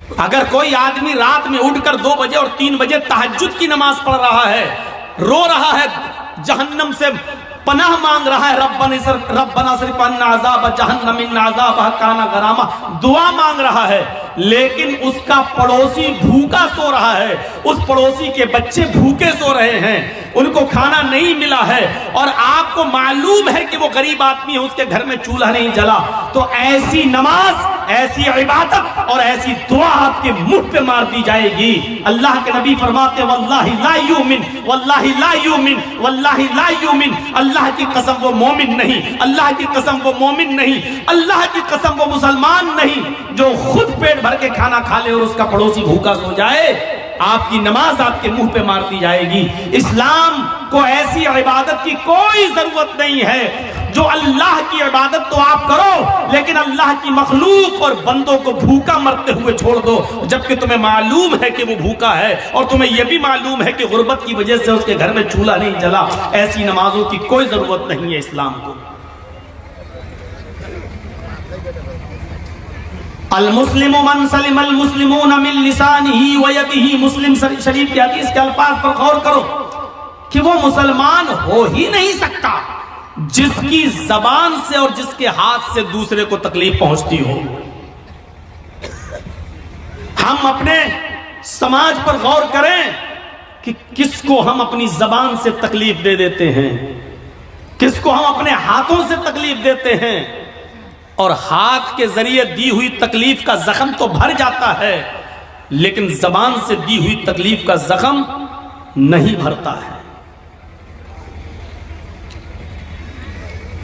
اگر کوئی آدمی رات میں اٹھ کر 2 بجے اور 3 بجے تہجد کی نماز پڑھ رہا ہے، رو رہا ہے، جہنم سے پناہ مانگ رہا ہے، ربنا صرف عنا عذاب جہنم ان عذابها کان غراما، دعا مانگ رہا ہے، لیکن اس کا پڑوسی بھوکا سو رہا ہے، اس پڑوسی کے بچے بھوکے سو رہے ہیں، ان کو کھانا نہیں ملا ہے، اور آپ کو معلوم ہے کہ وہ غریب آدمی ہے، اس کے گھر میں چولہا نہیں جلا، تو ایسی نماز، ایسی عبادت اور ایسی دعا آپ کے منہ پہ مار دی جائے گی۔ اللہ کے نبی فرماتے واللہ لا یؤمن، واللہ لا یؤمن، واللہ لا یؤمن، اللہ کی قسم وہ مومن نہیں، اللہ کی قسم وہ مومن نہیں، اللہ کی قسم وہ مسلمان نہیں جو خود پیٹ بھر کے کھانا کھا لے اور اس کا پڑوسی بھوکا سو جائے۔ آپ کی نماز آپ کے منہ پہ مار دی جائے گی۔ اسلام کو ایسی عبادت کی کوئی ضرورت نہیں ہے جو اللہ کی عبادت تو آپ کرو لیکن اللہ کی مخلوق اور بندوں کو بھوکا مرتے ہوئے چھوڑ دو، جبکہ تمہیں معلوم ہے کہ وہ بھوکا ہے اور تمہیں یہ بھی معلوم ہے کہ غربت کی وجہ سے اس کے گھر میں چولہا نہیں جلا۔ ایسی نمازوں کی کوئی ضرورت نہیں ہے اسلام کو۔ المسلم من سلم المسلمون من لسانہ ویدہ، مسلم شریف کی حدیث کے الفاظ پر غور کرو کہ وہ مسلمان ہو ہی نہیں سکتا جس کی زبان سے اور جس کے ہاتھ سے دوسرے کو تکلیف پہنچتی ہو۔ ہم اپنے سماج پر غور کریں کہ کس کو ہم اپنی زبان سے تکلیف دے دیتے ہیں، کس کو ہم اپنے ہاتھوں سے تکلیف دیتے ہیں، اور ہاتھ کے ذریعے دی ہوئی تکلیف کا زخم تو بھر جاتا ہے لیکن زبان سے دی ہوئی تکلیف کا زخم نہیں بھرتا ہے۔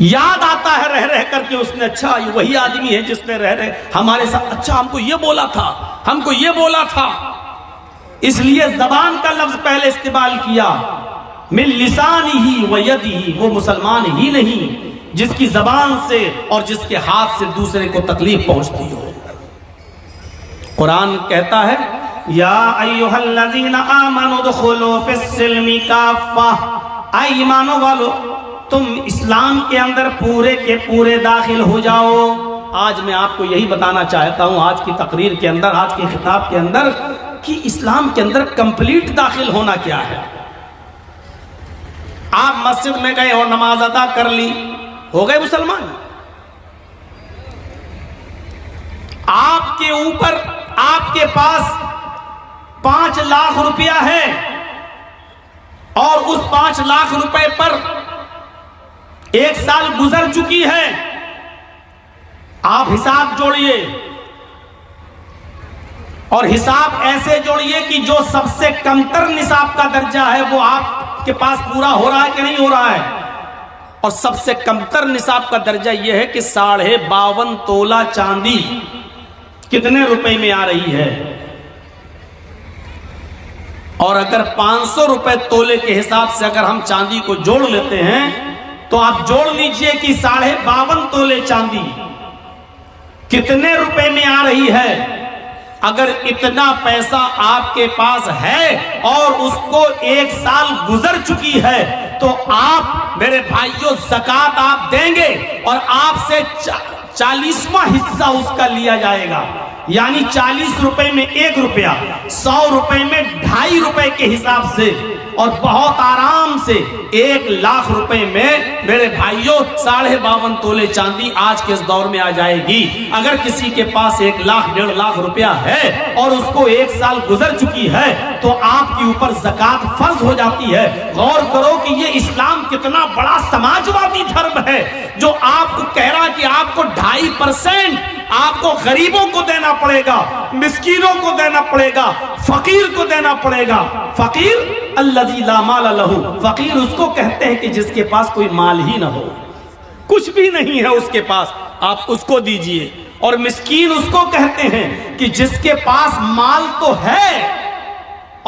یاد آتا ہے رہ رہ کر کے اس نے، اچھا یہ وہی آدمی ہے جس نے رہ رہے ہمارے ساتھ، اچھا ہم کو یہ بولا تھا، ہم کو یہ بولا تھا، اس لیے زبان کا لفظ پہلے استعمال کیا۔ من لسانہ ویدہ، وہ مسلمان ہی نہیں جس کی زبان سے اور جس کے ہاتھ سے دوسرے کو تکلیف پہنچتی ہو۔ قرآن کہتا ہے یا ایھا الذین آمنوا ادخلوا فی السلم کافہ، اے ایمانوں والو تم اسلام کے اندر پورے کے پورے داخل ہو جاؤ۔ آج میں آپ کو یہی بتانا چاہتا ہوں آج کی تقریر کے اندر، آج کے خطاب کے اندر، کہ اسلام کے اندر کمپلیٹ داخل ہونا کیا ہے۔ آپ مسجد میں گئے اور نماز ادا کر لی، ہو گئے مسلمان۔ آپ کے اوپر، آپ کے پاس 5 لاکھ روپیہ ہے اور اس 5 لاکھ روپے پر 1 سال گزر چکی ہے، آپ حساب جوڑیے اور حساب ایسے جوڑیے کہ جو سب سے کمتر نصاب کا درجہ ہے وہ آپ کے پاس پورا ہو رہا ہے کہ نہیں ہو رہا ہے، اور سب سے کمتر نصاب کا درجہ یہ ہے کہ 52.5 تولہ چاندی کتنے روپے میں آ رہی ہے، اور اگر 500 روپے تولے کے حساب سے اگر ہم چاندی کو جوڑ لیتے ہیں تو آپ جوڑ لیجئے کہ 52.5 تولے چاندی کتنے روپے میں آ رہی ہے۔ اگر اتنا پیسہ آپ کے پاس ہے اور اس کو 1 سال گزر چکی ہے تو آپ میرے بھائیوں زکوٰۃ آپ دیں گے اور آپ سے 40واں حصہ اس کا لیا جائے گا، یعنی 40 روپے میں 1 روپیہ، 100 روپے میں 2.5 روپے کے حساب سے، اور بہت آرام سے 1 لاکھ روپے میں میرے بھائیوں 52.5 تولے چاندی آج کے اس دور میں آ جائے گی۔ اگر کسی کے پاس 1 لاکھ 1.5 لاکھ روپیہ ہے اور اس کو 1 سال گزر چکی ہے تو آپ کے اوپر زکوٰۃ فرض ہو جاتی ہے۔ غور کرو کہ یہ اسلام کتنا بڑا سماجوادی دھرم ہے جو آپ کو کہہ رہا کہ آپ کو 2.5% آپ کو غریبوں کو دینا پڑے گا، مسکینوں کو دینا پڑے گا، فقیر کو دینا پڑے گا۔ فقیر الذی لا مال لہ، فقیر اس کو کہتے ہیں کہ جس کے پاس کوئی مال ہی نہ ہو، کچھ بھی نہیں ہے اس کے پاس، آپ اس کو دیجئے۔ اور مسکین اس کو کہتے ہیں کہ جس کے پاس مال تو ہے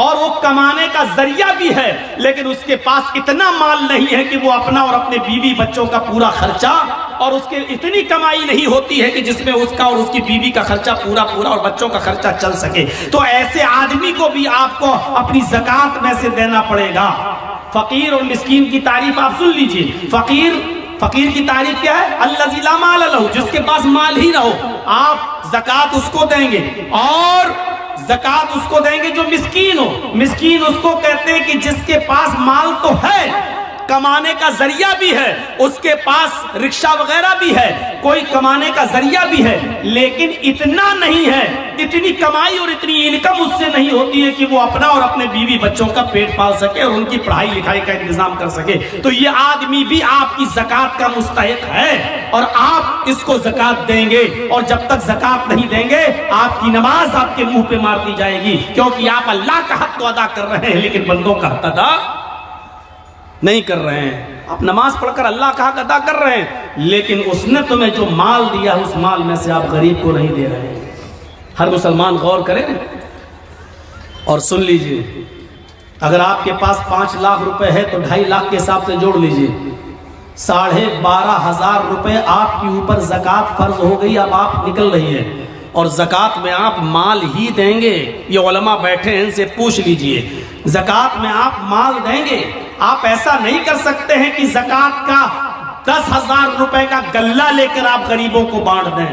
اور وہ کمانے کا ذریعہ بھی ہے لیکن اس کے پاس اتنا مال نہیں ہے کہ وہ اپنا اور اپنے بیوی بچوں کا پورا خرچہ، اور اس کے اتنی کمائی نہیں ہوتی ہے کہ جس میں اس کا اور اس کی بیوی کا خرچہ پورا اور بچوں کا خرچہ چل سکے، تو ایسے آدمی کو بھی آپ کو اپنی زکوٰۃ میں سے دینا پڑے گا۔ فقیر اور مسکین کی تعریف آپ سن لیجئے۔ فقیر کی تعریف کیا ہے؟ الذی لا مال لہ، جس کے پاس مال ہی نہ ہو، آپ زکوٰۃ اس کو دیں گے۔ اور زکات اس کو دیں گے جو مسکین ہو. مسکین اس کو کہتے ہیں کہ جس کے پاس مال تو ہے, کمانے کا ذریعہ بھی ہے, اس کے پاس رکشہ وغیرہ بھی ہے, کوئی کمانے کا ذریعہ بھی ہے, لیکن اتنا نہیں ہے, اتنی کمائی اور اتنی انکم اس سے نہیں ہوتی ہے کہ وہ اپنا اور اپنے بیوی بچوں کا پیٹ پال سکے اور ان کی پڑھائی لکھائی کا انتظام کر سکے. تو یہ آدمی بھی آپ کی زکات کا مستحق ہے اور آپ اس کو زکات دیں گے, اور جب تک زکات نہیں دیں گے آپ کی نماز آپ کے منہ پہ مار دی جائے گی, کیونکہ آپ اللہ کا حق تو ادا کر رہے ہیں لیکن بندوں کا حق ادا نہیں کر رہے ہیں. آپ نماز پڑھ کر اللہ کا حق ادا کر رہے ہیں, لیکن اس نے تمہیں جو مال دیا اس مال میں سے آپ غریب کو نہیں دے رہے ہیں. ہر مسلمان غور کرے اور سن لیجئے, اگر آپ کے پاس 5 لاکھ روپے ہے تو 2.5 لاکھ کے حساب سے جوڑ لیجئے, 12,500 روپے آپ کے اوپر زکات فرض ہو گئی. اب آپ نکل رہی ہے اور زکات میں آپ مال ہی دیں گے. یہ علماء بیٹھے ہیں, ان سے پوچھ لیجئے, زکات میں آپ مال دیں گے. آپ ایسا نہیں کر سکتے ہیں کہ زکات کا 10,000 روپے کا غلہ لے کر آپ غریبوں کو بانٹ دیں,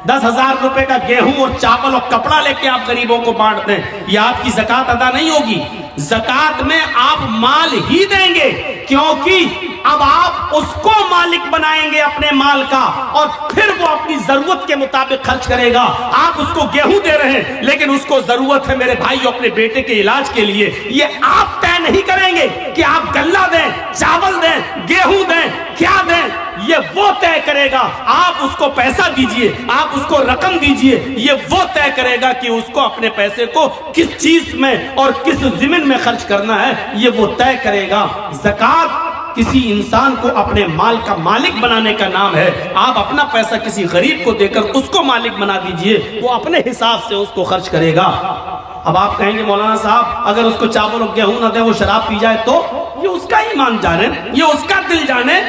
10,000 روپے کا گیہوں اور چاول اور کپڑا لے کے آپ غریبوں کو بانٹ دیں. یہ آپ کی زکات ادا نہیں ہوگی. زکات میں آپ مال ہی دیں گے, کیونکہ اب آپ اس کو مالک بنائیں گے اپنے مال کا, اور پھر وہ اپنی ضرورت کے مطابق خرچ کرے گا. آپ اس کو گیہوں دے رہے ہیں لیکن اس کو ضرورت ہے میرے بھائی اپنے بیٹے کے علاج کے لیے. یہ آپ طے نہیں کریں گے کہ آپ غلہ دیں, چاول دیں, گیہوں دیں, کیا دیں. یہ وہ طے کرے گا. آپ اس کو پیسہ دیجئے, آپ اس کو رقم دیجئے, یہ وہ طے کرے گا کہ اس کو اپنے پیسے کو کس چیز میں اور کس ضمن میں خرچ کرنا ہے, یہ وہ طے کرے گا. زکات کسی انسان کو اپنے مال کا مالک بنانے کا نام ہے. آپ اپنا پیسہ کسی غریب کو دے کر اس کو مالک بنا دیجئے, وہ اپنے حساب سے اس کو خرچ کرے گا. اب آپ کہیں گے مولانا صاحب اگر اس کو چاول اور گیہوں نہ دے, وہ شراب پی جائے تو یہ اس کا ایمان جانے, یہ اس کا دل جانے,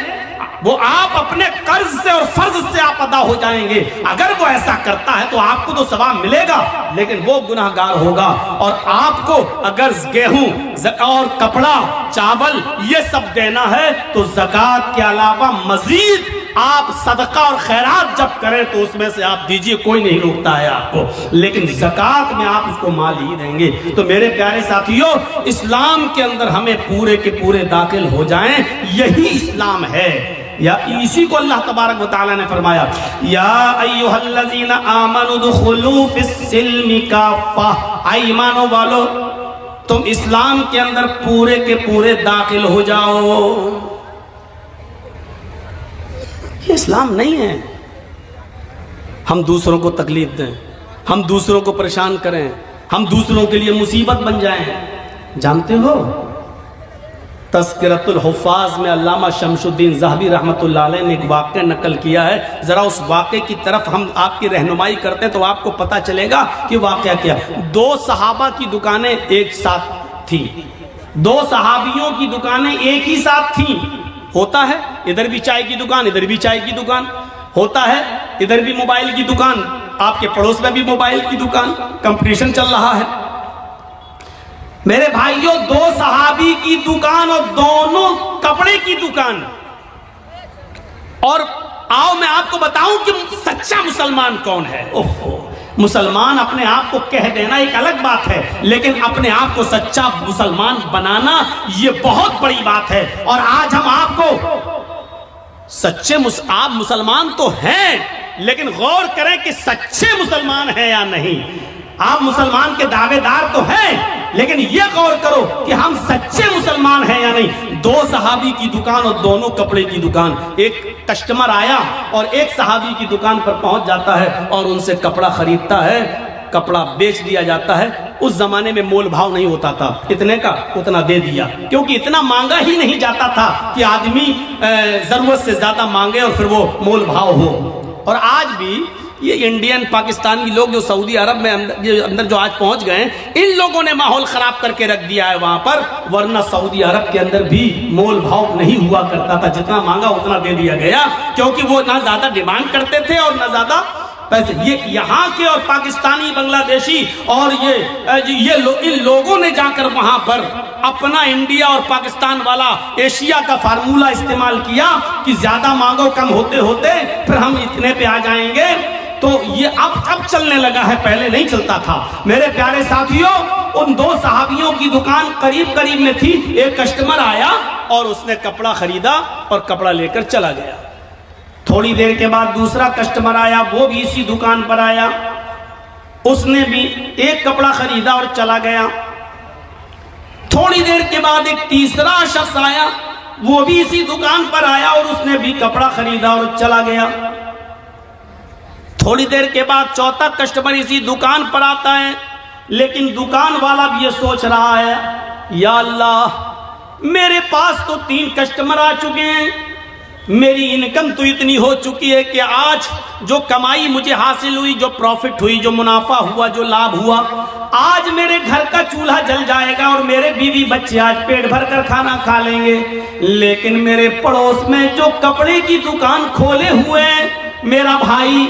وہ آپ اپنے قرض سے اور فرض سے آپ ادا ہو جائیں گے. اگر وہ ایسا کرتا ہے تو آپ کو تو ثواب ملے گا, لیکن وہ گناہگار ہوگا. اور آپ کو اگر گیہوں اور کپڑا, چاول یہ سب دینا ہے تو زکات کے علاوہ مزید آپ صدقہ اور خیرات جب کریں تو اس میں سے آپ دیجئے, کوئی نہیں روکتا ہے آپ کو, لیکن زکات میں آپ اس کو مال ہی دیں گے. تو میرے پیارے ساتھیوں, اسلام کے اندر ہمیں پورے کے پورے داخل ہو جائیں, یہی اسلام ہے. یا اسی کو اللہ تبارک و تعالی نے فرمایا, یا ایھا الذین آمنوا ادخلوا فی السلم کافہ, اے ایمانوں والو تم اسلام کے اندر پورے کے پورے داخل ہو جاؤ. یہ اسلام نہیں ہے ہم دوسروں کو تکلیف دیں, ہم دوسروں کو پریشان کریں, ہم دوسروں کے لیے مصیبت بن جائیں. جانتے ہو تذکرۃ الحفاظ میں علامہ شمس الدین ذہبی رحمۃ اللہ علیہ نے ایک واقعہ نقل کیا ہے. ذرا اس واقعے کی طرف ہم آپ کی رہنمائی کرتے تو آپ کو پتہ چلے گا کہ واقعہ کیا. 2 صحابہ کی دکانیں ایک ساتھ تھیں, 2 صحابیوں کی دکانیں ایک ہی ساتھ تھیں. ہوتا ہے ادھر بھی چائے کی دکان, ادھر بھی چائے کی دکان, ہوتا ہے ادھر بھی موبائل کی دکان, آپ کے پڑوس میں بھی موبائل کی دکان, کمپٹیشن چل رہا ہے. میرے بھائیوں 2 صحابی کی دکان اور دونوں کپڑے کی دکان. اور آؤ میں آپ کو بتاؤں کہ سچا مسلمان کون ہے. مسلمان اپنے آپ کو کہہ دینا ایک الگ بات ہے, لیکن اپنے آپ کو سچا مسلمان بنانا یہ بہت بڑی بات ہے. اور آج ہم آپ کو سچے آپ مسلمان تو ہیں, لیکن غور کریں کہ سچے مسلمان ہیں یا نہیں. آپ مسلمان کے دعوے دار تو ہیں, لیکن یہ غور کرو کہ ہم سچے مسلمان ہیں یا نہیں. 2 صحابی کی دکان اور دونوں کپڑے کی دکان. ایک کسٹمر آیا اور ایک صحابی کی دکان پر پہنچ جاتا ہے اور ان سے کپڑا خریدتا ہے, کپڑا بیچ دیا جاتا ہے. اس زمانے میں مول بھاؤ نہیں ہوتا تھا, اتنے کا اتنا دے دیا, کیونکہ اتنا مانگا ہی نہیں جاتا تھا کہ آدمی ضرورت سے زیادہ مانگے اور پھر وہ مول بھاؤ ہو. اور آج بھی یہ انڈین پاکستانی لوگ جو سعودی عرب میں اندر جو آج پہنچ گئے, ان لوگوں نے ماحول خراب کر کے رکھ دیا ہے وہاں پر. ورنہ سعودی عرب کے اندر بھی مول بھاؤ نہیں ہوا کرتا تھا, جتنا مانگا اتنا دے دیا گیا, کیونکہ وہ نہ زیادہ ڈیمانڈ کرتے تھے اور نہ زیادہ پیسے. یہ یہاں کے اور پاکستانی, بنگلہ دیشی اور ان لوگوں نے جا کر وہاں پر اپنا انڈیا اور پاکستان والا ایشیا کا فارمولہ استعمال کیا کہ زیادہ مانگو کم ہوتے ہوتے پھر ہم اتنے پہ آ جائیں گے. تو یہ اب چلنے لگا ہے، پہلے نہیں چلتا تھا۔ میرے پیارے ساتھیوں، ان دو صحابیوں کی دکان قریب قریب میں تھی۔ ایک کسٹمر آیا اور اس نے کپڑا خریدا اور کپڑا لے کر چلا گیا۔ تھوڑی دیر کے بعد دوسرا کسٹمر آیا، وہ بھی اسی دکان پر آیا، اس نے بھی ایک کپڑا خریدا اور چلا گیا۔ تھوڑی دیر کے بعد ایک تیسرا شخص آیا، وہ بھی اسی دکان پر آیا اور اس نے بھی کپڑا خریدا اور چلا گیا۔ تھوڑی دیر کے بعد چوتھا کسٹمر اسی دکان پر آتا ہے، لیکن دکان والا بھی یہ سوچ رہا ہے، یا اللہ میرے پاس تو 3 کسٹمر آ چکے ہیں، میری انکم تو اتنی ہو چکی ہے کہ آج جو کمائی مجھے حاصل ہوئی، جو پروفٹ ہوئی، جو منافع ہوا، جو لابھ ہوا، آج میرے گھر کا چولہا جل جائے گا اور میرے بیوی بچے آج پیٹ بھر کر کھانا کھا لیں گے۔ لیکن میرے پڑوس میں جو کپڑے کی دکان کھولے ہوئے ہیں، میرا بھائی،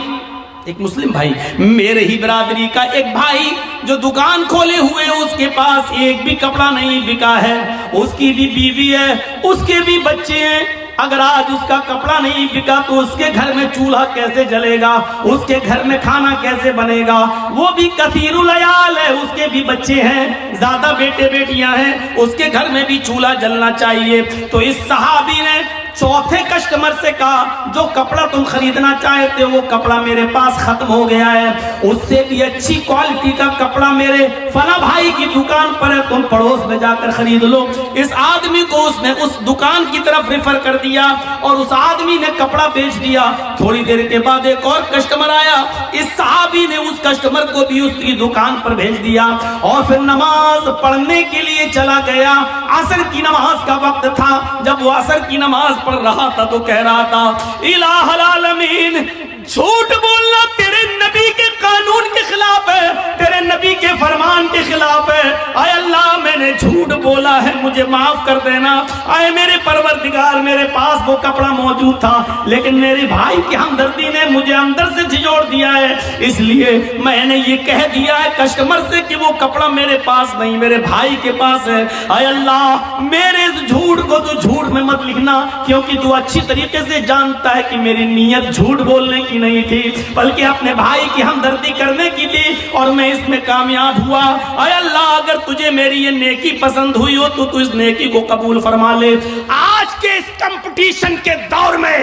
ایک مسلم بھائی، میرے ہی برادری کا ایک بھائی جو دکان کھولے ہوئے، اس کے پاس ایک بھی کپڑا نہیں بکا ہے، اس کی بھی بیوی ہے، اس کے بھی بچے ہیں۔ اگر آج اس کا کپڑا نہیں بکا تو اس کے گھر میں چولہا کیسے جلے گا، اس کے گھر میں کھانا کیسے بنے گا؟ وہ بھی کثیر العیال ہے، اس کے بھی بچے ہیں، زیادہ بیٹے بیٹیاں ہیں، اس کے گھر میں بھی چولہا جلنا چاہیے۔ تو اس صحابی نے چوتھے کسٹمر سے کہا، جو کپڑا تم خریدنا چاہتے وہ کپڑا میرے پاس ختم ہو گیا ہے، اس سے بھی اچھی کوالٹی کا کپڑا میرے فلاں بھائی کی دکان پر ہے، تم پڑوس میں جا کر خرید لو۔ اس آدمی کو اس نے اس دکان کی طرف ریفر کر دیا اور اس آدمی نے کپڑا بیچ دیا۔ تھوڑی دیر کے بعد ایک اور کسٹمر آیا، اس صحابی نے اس کسٹمر کو بھی اس کی دکان پر بھیج دیا اور پھر نماز پڑھنے کے لیے چلا گیا۔ عصر کی نماز کا وقت تھا، جب وہ عصر کی نماز پڑھ رہا تھا تو کہہ رہا تھا، الہ العالمین، جھوٹ بولنا تیرے نبی کے قانون کے خلاف ہے، تیرے نبی کے فرمان کے خلاف ہے۔ اے اللہ میں نے جھوٹ بولا ہے، مجھے معاف کر دینا۔ اے میرے پروردگار، میرے پاس وہ کپڑا موجود تھا لیکن میرے بھائی کی ہمدردی نے مجھے اندر سے جھنجھوڑ دیا ہے، اس لیے میں نے یہ کہہ دیا ہے کسٹمر سے کہ وہ کپڑا میرے پاس نہیں، میرے بھائی کے پاس ہے۔ اے اللہ میرے اس جھوٹ کو تو جھوٹ میں مت لکھنا، کیونکہ تو اچھی طریقے سے جانتا ہے کہ میری نیت جھوٹ بولنے کی نہیں تھی بلکہ اپنے بھائی کی ہمدردی کرنے کی تھی، اور میں اس میں کامیاب ہوا۔ اے اللہ اگر تجھے میری یہ نیکی پسند ہوئی ہو تو اس نیکی کو قبول فرما لے۔ آج کے اس کمپٹیشن کے دور میں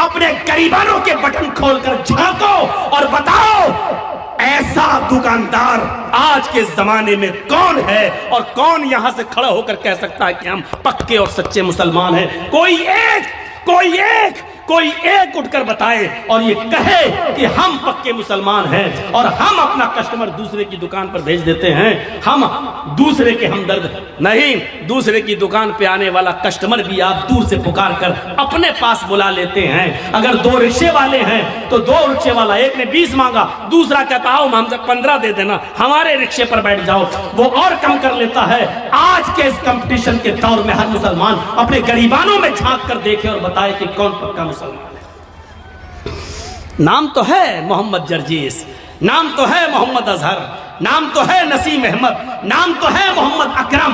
اپنے گریبانوں کے بٹن کھول کر جھانکو اور بتاؤ ایسا دکاندار آج کے زمانے میں کون ہے، اور کون یہاں سے کھڑا ہو کر کہہ سکتا ہے کہ ہم پکے اور سچے مسلمان ہیں؟ کوئی ایک اٹھ کر بتائے اور یہ کہے کہ ہم پکے مسلمان ہیں اور ہم اپنا کسٹمر دوسرے کی دکان پر بھیج دیتے ہیں، ہم دوسرے کے ہمدرد نہیں۔ دوسرے کی دکان پہ آنے والا کسٹمر بھی آپ دور سے پکار کر اپنے پاس بلا لیتے ہیں۔ اگر 2 رکشے والے ہیں تو 2 رکشے والا، ایک نے 20 مانگا، دوسرا کہتا ہے ہم سے 15 دے دینا، ہمارے رکشے پر بیٹھ جاؤ، وہ اور کم کر لیتا ہے۔ آج کے اس کمپٹیشن کے دور میں ہر مسلمان اپنے گریبانوں میں جھانک کر دیکھے اور بتائے کہ کون پکا مسلمان ہے۔ نام تو ہے محمد جرجیس، نام تو ہے محمد اظہر، نام تو ہے نسیم احمد، نام تو ہے محمد اکرم،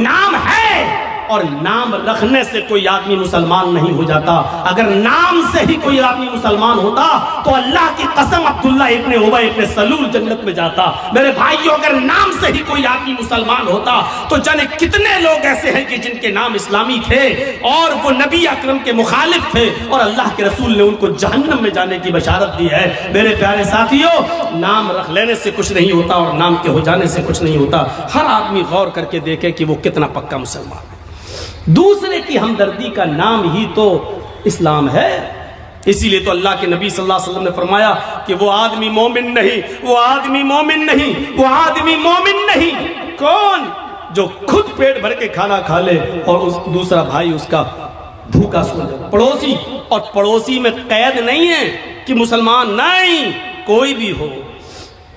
نام ہے، اور نام رکھنے سے کوئی آدمی مسلمان نہیں ہو جاتا۔ اگر نام سے ہی کوئی آدمی مسلمان ہوتا تو اللہ کی قسم عبداللہ ابن ابی ابن سلول جنت میں جاتا۔ میرے بھائیو اگر نام سے ہی کوئی آدمی مسلمان ہوتا تو جانے کتنے لوگ ایسے ہیں کہ جن کے نام اسلامی تھے اور وہ نبی اکرم کے مخالف تھے اور اللہ کے رسول نے ان کو جہنم میں جانے کی بشارت دی ہے۔ میرے پیارے ساتھیو، نام رکھ لینے سے کچھ نہیں ہوتا اور نام کے ہو جانے سے کچھ نہیں ہوتا۔ ہر آدمی غور کر کے دیکھے کہ وہ کتنا پکا مسلمان ہے۔ دوسرے کی ہمدردی کا نام ہی تو اسلام ہے۔ اسی لیے تو اللہ کے نبی صلی اللہ علیہ وسلم نے فرمایا کہ وہ آدمی مومن نہیں، وہ آدمی مومن نہیں، وہ آدمی مومن نہیں۔ کون؟ جو خود پیٹ بھر کے کھانا کھا لے اور دوسرا بھائی اس کا بھوکا سو جائے۔ پڑوسی، اور پڑوسی میں قید نہیں ہے کہ مسلمان نہیں، کوئی بھی ہو،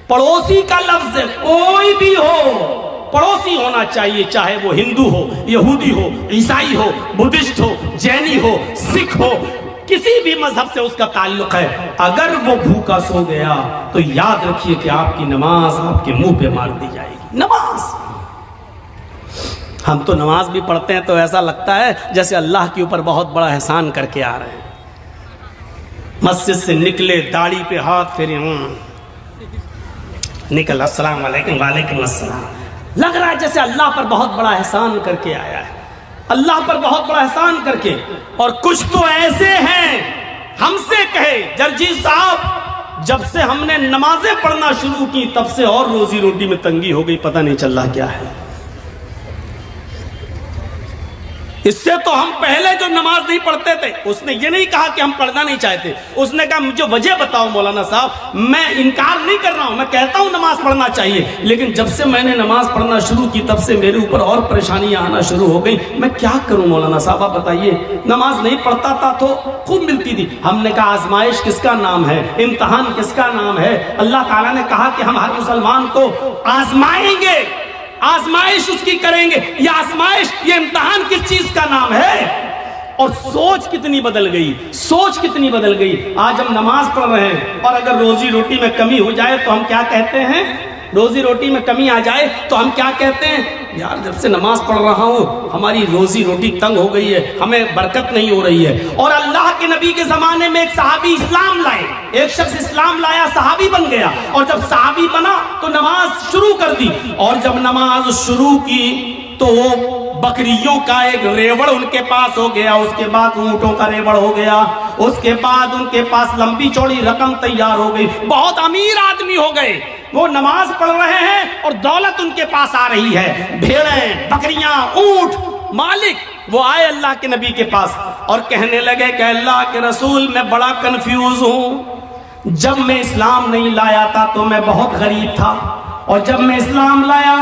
پڑوسی کا لفظ ہے، کوئی بھی ہو پڑوسی ہونا چاہیے، چاہے وہ ہندو ہو، یہودی ہو، عیسائی ہو، بدھسٹ ہو، جینی ہو، سکھ ہو، کسی بھی مذہب سے اس کا تعلق ہے۔ اگر وہ بھوکا سو گیا تو یاد رکھیے کہ آپ کی نماز آپ کے منہ پہ مار دی جائے گی۔ نماز، ہم تو نماز بھی پڑھتے ہیں تو ایسا لگتا ہے جیسے اللہ کے اوپر بہت بڑا احسان کر کے آ رہے ہیں۔ مسجد سے نکلے، داڑھی پہ ہاتھ پھیرے، نکل، السلام علیکم، وعلیکم السلام. لگ رہا ہے جیسے اللہ پر بہت بڑا احسان کر کے آیا ہے، اللہ پر بہت بڑا احسان کر کے. اور کچھ تو ایسے ہیں ہم سے کہے جرجی صاحب جب سے ہم نے نمازیں پڑھنا شروع کی تب سے اور روزی روٹی میں تنگی ہو گئی، پتہ نہیں چل رہا کیا ہے. اس سے تو ہم پہلے جو نماز نہیں پڑھتے تھے اس نے یہ نہیں کہا کہ ہم پڑھنا نہیں چاہتے، اس نے کہا مجھے وجہ بتاؤ مولانا صاحب. میں انکار نہیں کر رہا ہوں، میں کہتا ہوں نماز پڑھنا چاہیے، لیکن جب سے میں نے نماز پڑھنا شروع کی تب سے میرے اوپر اور پریشانیاں آنا شروع ہو گئی، میں کیا کروں مولانا صاحب آپ بتائیے. نماز نہیں پڑھتا تھا تو خوب ملتی تھی. ہم نے کہا آزمائش کس کا نام ہے، امتحان کس کا نام ہے. اللہ تعالیٰ نے کہا کہ ہم ہر مسلمان کو آزمائیں گے، آزمائش اس کی کریں گے. یہ آزمائش، یہ امتحان کس چیز کا نام ہے؟ اور سوچ کتنی بدل گئی، سوچ کتنی بدل گئی. آج ہم نماز پڑھ رہے ہیں اور اگر روزی روٹی میں کمی ہو جائے تو ہم کیا کہتے ہیں؟ روزی روٹی میں کمی آ جائے تو ہم کیا کہتے ہیں؟ یار جب سے نماز پڑھ رہا ہوں ہماری روزی روٹی تنگ ہو گئی ہے، ہمیں برکت نہیں ہو رہی ہے. اور اللہ کے نبی کے زمانے میں ایک صحابی اسلام لائے، ایک شخص اسلام لایا، صحابی بن گیا، اور جب صحابی بنا تو نماز شروع کر دی. اور جب نماز شروع کی تو وہ بکریوں کا ایک ریوڑ ان کے پاس ہو گیا، اس کے بعد اونٹوں کا ریوڑ ہو گیا، اس کے بعد ان کے پاس لمبی چوڑی رقم تیار ہو گئی، بہت امیر آدمی ہو گئے. وہ نماز پڑھ رہے ہیں اور دولت ان کے پاس آ رہی ہے، بھیڑیں، بکریاں، اونٹ. مالک وہ آئے اللہ کے نبی کے پاس اور کہنے لگے کہ اللہ کے رسول میں بڑا کنفیوز ہوں. جب میں اسلام نہیں لایا تھا تو میں بہت غریب تھا، اور جب میں اسلام لایا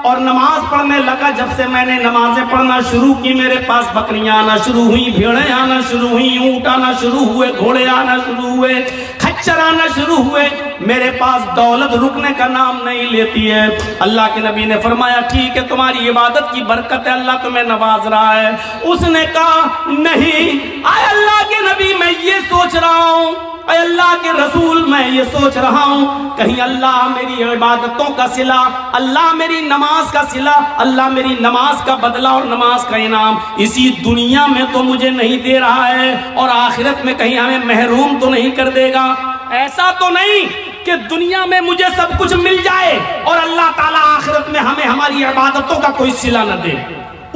اور نماز پڑھنے لگا، جب سے میں نے نمازیں پڑھنا شروع کی میرے پاس بکریاں آنا شروع ہوئی، بھیڑیں آنا شروع ہوئی، اونٹ آنا شروع ہوئے، گھوڑے آنا شروع ہوئے، کھچر آنا شروع ہوئے، میرے پاس دولت رکنے کا نام نہیں لیتی ہے. اللہ کے نبی نے فرمایا ٹھیک ہے تمہاری عبادت کی برکت ہے، اللہ تمہیں نواز رہا ہے. اس نے کہا نہیں، اے اللہ کے نبی میں یہ سوچ رہا ہوں، اے اللہ کے رسول میں یہ سوچ رہا ہوں کہیں اللہ میری عبادتوں کا صلہ، اللہ میری نماز کا صلہ، اللہ میری نماز کا بدلہ اور نماز کا انعام اسی دنیا میں تو مجھے نہیں دے رہا ہے، اور آخرت میں کہیں ہمیں محروم تو نہیں کر دے گا. ایسا تو نہیں کہ دنیا میں مجھے سب کچھ مل جائے اور اللہ تعالیٰ آخرت میں ہمیں ہماری عبادتوں کا کوئی صلہ نہ دے.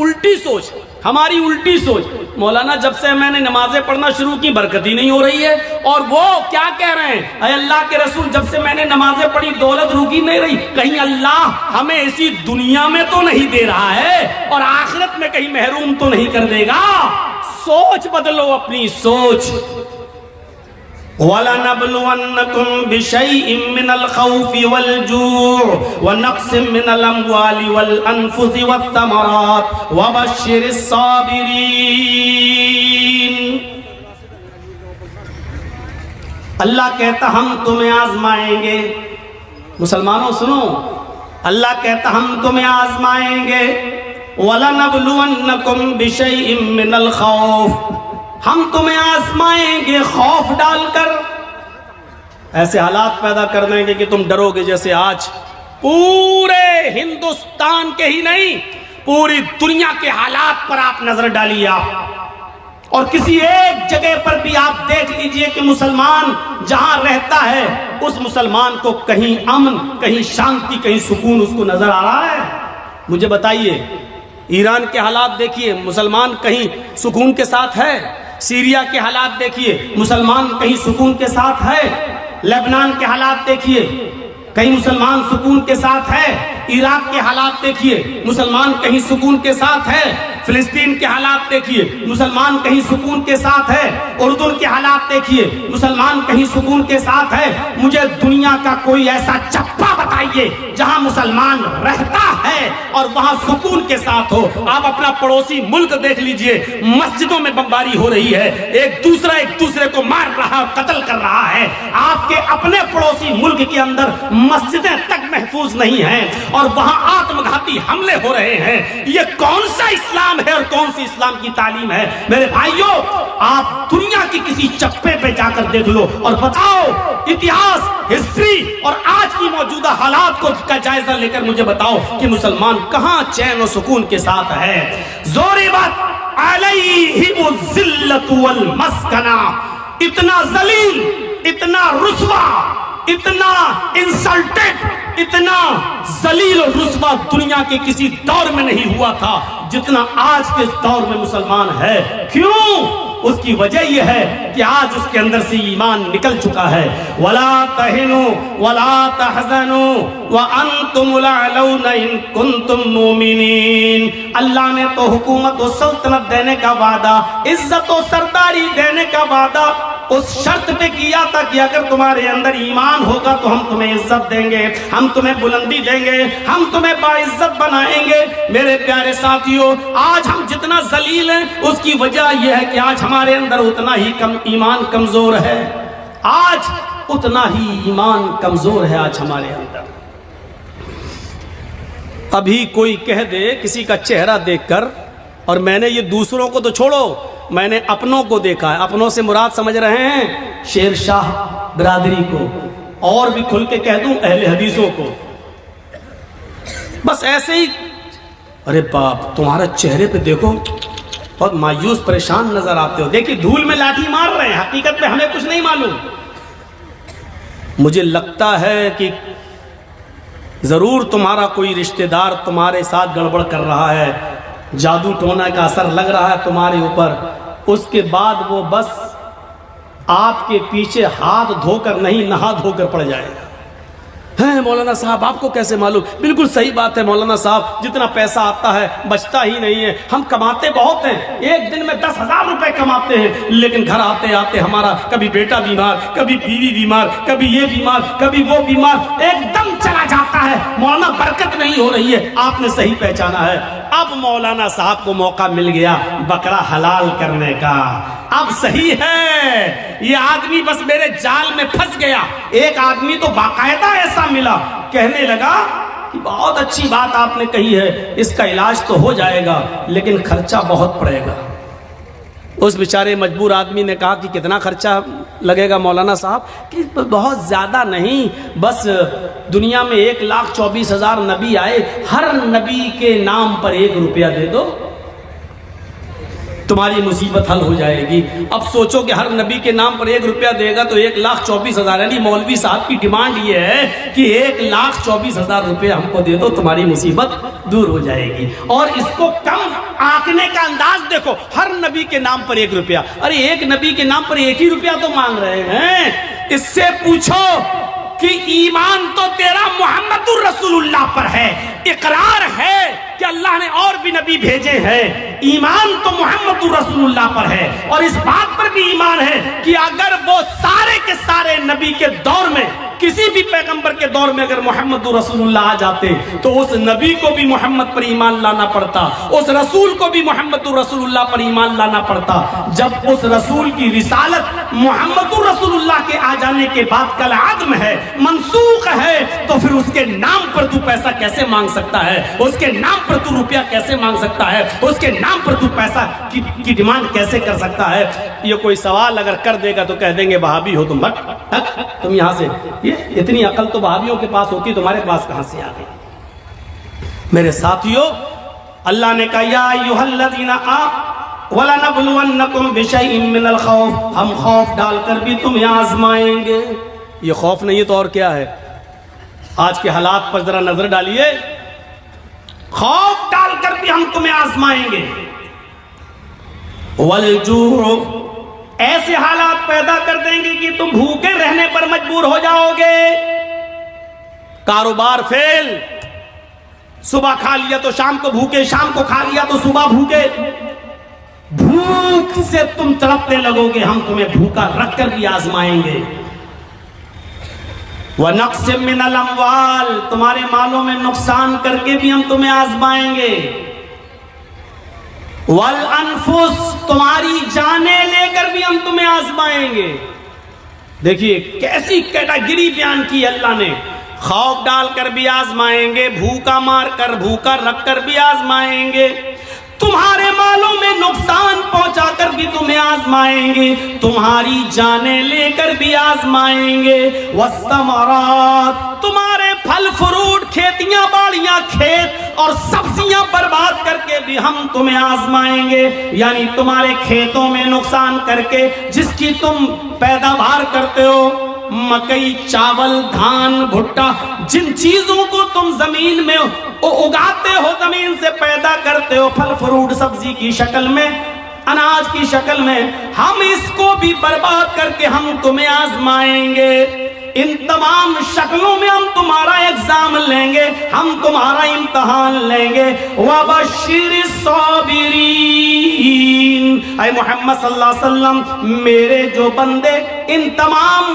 الٹی سوچ، ہماری الٹی سوچ. مولانا جب سے میں نے نمازیں پڑھنا شروع کی برکت ہی نہیں ہو رہی ہے، اور وہ کیا کہہ رہے ہیں اے اللہ کے رسول جب سے میں نے نمازیں پڑھی دولت رکی نہیں رہی، کہیں اللہ ہمیں اسی دنیا میں تو نہیں دے رہا ہے اور آخرت میں کہیں محروم تو نہیں کر دے گا. سوچ بدلو اپنی سوچ. وَلَنَبْلُوَنَّكُمْ بِشَيْءٍ مِّنَ الْخَوْفِ وَالْجُوعِ وَنَقْصٍ مِّنَ الْأَمْوَالِ وَالْأَنفُسِ وَالثَّمَرَاتِ وَبَشِّرِ الصَّابِرِينَ. اللہ کہتا ہم تمہیں آزمائیں گے. مسلمانوں سنو، اللہ کہتا ہم تمہیں آزمائیں گے. وَلَنَبْلُوَنَّكُمْ بِشَيْءٍ مِّنَ الْخَوْفِ، ہم تمہیں آزمائیں گے خوف ڈال کر، ایسے حالات پیدا کر دیں گے کہ تم ڈرو گے. جیسے آج پورے ہندوستان کے ہی نہیں پوری دنیا کے حالات پر آپ نظر ڈالیے آپ، اور کسی ایک جگہ پر بھی آپ دیکھ لیجئے کہ مسلمان جہاں رہتا ہے اس مسلمان کو کہیں امن، کہیں شانتی، کہیں سکون اس کو نظر آ رہا ہے. مجھے بتائیے ایران کے حالات دیکھیے، مسلمان کہیں سکون کے ساتھ ہے؟ سیریا کے حالات دیکھیے، مسلمان کہیں سکون کے ساتھ ہے؟ لبنان کے حالات دیکھیے، کہیں مسلمان سکون کے ساتھ ہے؟ عراق کے حالات دیکھیے، مسلمان کہیں سکون کے ساتھ ہے؟ فلسطین کے حالات دیکھیے، مسلمان کہیں سکون کے ساتھ ہے؟ اردن کے حالات دیکھیے، مسلمان کہیں سکون کے ساتھ ہے؟ مجھے دنیا کا کوئی ایسا چپا بتائیے جہاں مسلمان رہتا ہے اور وہاں سکون کے ساتھ ہو. آپ اپنا پڑوسی ملک دیکھ لیجئے، مسجدوں میں بمباری ہو رہی ہے، ایک دوسرے کو مار رہا، قتل کر رہا ہے. آپ کے اپنے پڑوسی ملک کے اندر مسجدیں تک محفوظ نہیں ہیں اور وہاں آتم گھاتی حملے ہو رہے ہیں. یہ کون سا اسلام ہے اور کون سی اسلام کی تعلیم ہے؟ میرے بھائیوں، آپ دنیا کی کسی چپے پہ جا کر دیکھ لو اور بتاؤ اتہاس، ہسٹری اور آج کی موجودہ حالات کو کا جائزہ لے کر مجھے بتاؤ کہ مسلمان کہاں چین و سکون کے ساتھ ہے. ضربت علیہم الذلۃ والمسکنہ، اتنا ذلیل، اتنا رسوا، اتنا انسلٹڈ، اتنا ذلیل اور رسوا دنیا کے کسی دور میں نہیں ہوا تھا جتنا آج کے دور میں مسلمان ہے۔ کیوں؟ اس کی وجہ یہ ہے کہ آج اس کے اندر سے ایمان نکل چکا ہے۔ وَلَا تَهِنُوا وَلَا تَحْزَنُوا وَأَنْتُمُ الْأَعْلَوْنَ إِن كُنتُم مُؤْمِنِينَ۔ اللہ نے تو حکومت و سلطنت دینے کا وعدہ، عزت و سرداری دینے کا وعدہ اس شرط پہ کیا تھا کہ اگر تمہارے اندر ایمان ہوگا تو ہم تمہیں عزت دیں گے، ہم تمہیں بلندی دیں گے، ہم تمہیں باعزت بنائیں گے۔ میرے پیارے ساتھیوں، آج ہم جتنا ذلیل ہیں اس کی وجہ یہ ہے کہ آج ہمارے اندر اتنا ہی ایمان کمزور ہے، آج اتنا ہی ایمان کمزور ہے آج ہمارے اندر۔ ابھی کوئی کہہ دے کسی کا چہرہ دیکھ کر، اور میں نے یہ دوسروں کو تو چھوڑو، میں نے اپنوں کو دیکھا ہے، اپنوں سے مراد سمجھ رہے ہیں شیر شاہ برادری کو، اور بھی کھل کے کہہ دوں اہل حدیثوں کو، بس ایسے ہی ارے باپ تمہارا چہرے پہ دیکھو بہت مایوس پریشان نظر آتے ہو، دیکھیے دھول میں لاٹھی مار رہے ہیں، حقیقت میں ہمیں کچھ نہیں معلوم۔ مجھے لگتا ہے کہ ضرور تمہارا کوئی رشتہ دار تمہارے ساتھ گڑبڑ کر رہا ہے، جادو ٹونا کا اثر لگ رہا ہے تمہارے اوپر، اس کے بعد وہ بس آپ کے پیچھے ہاتھ دھو کر نہیں نہا دھو کر پڑ جائے گا۔ ہے مولانا صاحب آپ کو کیسے معلوم؟ بالکل صحیح بات ہے مولانا صاحب، جتنا پیسہ آتا ہے بچتا ہی نہیں ہے، ہم کماتے بہت ہیں، ایک دن میں 10,000 روپے کماتے ہیں، لیکن گھر آتے آتے ہمارا کبھی بیٹا بیمار، کبھی بیوی بیمار، کبھی یہ بیمار، کبھی وہ بیمار، ایک دم چلا جاتا ہے۔ مولانا برکت نہیں ہو رہی ہے۔ آپ نے صحیح پہچانا ہے، اب مولانا صاحب کو موقع مل گیا بکرا حلال کرنے کا، اب صحیح ہے، یہ آدمی بس میرے جال میں پھنس گیا۔ ایک آدمی تو باقاعدہ ایسا ملا، کہنے لگا کہ بہت اچھی بات آپ نے کہی ہے، اس کا علاج تو ہو جائے گا لیکن خرچہ بہت پڑے گا۔ اس بیچارے مجبور آدمی نے کہا کہ کتنا خرچہ لگے گا مولانا صاحب؟ کہ بہت زیادہ نہیں، بس دنیا میں 1,24,000 نبی آئے، ہر نبی کے نام پر 1 روپیہ دے دو، تمہاری مصیبت حل ہو جائے گی۔ اب سوچو کہ ہر نبی کے نام پر 1 روپیہ دے گا تو 1,24,000، یعنی مولوی صاحب کی ڈیمانڈ یہ ہے کہ 1,24,000 روپے ہم کو دے دو، تمہاری مصیبت دور ہو جائے گی۔ اور اس کو کم آنکنے کا انداز دیکھو، ہر نبی کے نام پر 1 روپیہ، ارے ایک نبی کے نام پر 1 ہی روپیہ تو مانگ رہے ہیں۔ اس سے پوچھو کہ ایمان تو تیرا محمد الرسول اللہ پر ہے، اقرار ہے کہ اللہ نے اور بھی نبی بھیجے ہیں، ایمان تو محمد الرسول اللہ پر ہے، اور اس بات پر بھی ایمان ہے کہ اگر وہ سارے کے سارے نبی کے دور میں، کسی بھی پیغمبر کے دور میں اگر محمد رسول اللہ آ جاتے تو اس نبی کو بھی محمد پر ایمان لانا پڑتا، اس رسول کو بھی محمد رسول اللہ پر ایمان لانا پڑتا۔ جب اس رسول کی رسالت محمد رسول اللہ کے آ جانے کے بعد کالعدم ہے، منسوخ ہے، تو پھر اس کے نام پر تو پیسہ کیسے مانگ سکتا ہے؟ اس کے نام پر تو روپیہ کیسے مانگ سکتا ہے؟ اس کے نام پر تو پیسہ کی ڈیمانڈ کیسے کر سکتا ہے؟ یہ کوئی سوال اگر کر دے گا تو کہہ دیں گے وہابی ہو تم، تم یہاں سے، یہ اتنی عقل تو وہابیوں کے پاس ہوتی، تمہارے پاس کہاں سے آ گئی؟ میرے ساتھیوں، اللہ نے کہا یا ایھا الذین آمنوا وَلَنَبْلُوَنَّكُمْ بِشَيْءٍ مِّنَ الْخَوْفِ، ہم خوف ڈال کر بھی تمہیں آزمائیں گے۔ یہ خوف نہیں ہے تو اور کیا ہے؟ آج کے حالات پر ذرا نظر ڈالیے، خوف ڈال کر بھی ہم تمہیں آزمائیں گے۔ وَالْجُوعُ، ایسے حالات پیدا کر دیں گے کہ تم بھوکے رہنے پر مجبور ہو جاؤ گے، کاروبار فیل، صبح کھا لیا تو شام کو بھوکے، شام کو کھا لیا تو صبح بھوکے، بھوک سے تم تڑپنے لگو گے، ہم تمہیں بھوکا رکھ کر بھی آزمائیں گے۔ وَنَقْصٍ مِّنَ الْأَمْوَالِ، تمہارے مالوں میں نقصان کر کے بھی ہم تمہیں آزمائیں گے۔ وَالْأَنفُسِ، تمہاری جانیں لے کر بھی ہم تمہیں آزمائیں گے۔ دیکھیے کیسی کیٹاگری بیان کی اللہ نے، خوف ڈال کر بھی آزمائیں گے، بھوکا مار کر، بھوکا رکھ کر بھی آزمائیں گے، تمہارے مالوں میں نقصان پہنچا کر بھی تمہیں آزمائیں گے، تمہاری جانیں لے کر بھی آزمائیں گے۔ والثمرات، تمہارے پھل فروٹ، کھیتیاں باڑیاں، کھیت اور سبزیاں برباد کر کے بھی ہم تمہیں آزمائیں گے، یعنی تمہارے کھیتوں میں نقصان کر کے جس کی تم پیداوار کرتے ہو، مکئی، چاول، دھان، بھٹا، جن چیزوں کو تم زمین میں اگاتے ہو، زمین سے پیدا کرتے ہو، پھل فروٹ سبزی کی شکل میں، اناج کی شکل میں، ہم اس کو بھی برباد کر کے ہم تمہیں آزمائیں گے، ان تمام شکلوں میں ہم تمہارا ایگزام لیں گے، ہم تمہارا امتحان لیں گے۔ وَبَشِّرِ الصَّابِرِينَ، اے محمد صلی اللہ علیہ وسلم، میرے جو بندے ان تمام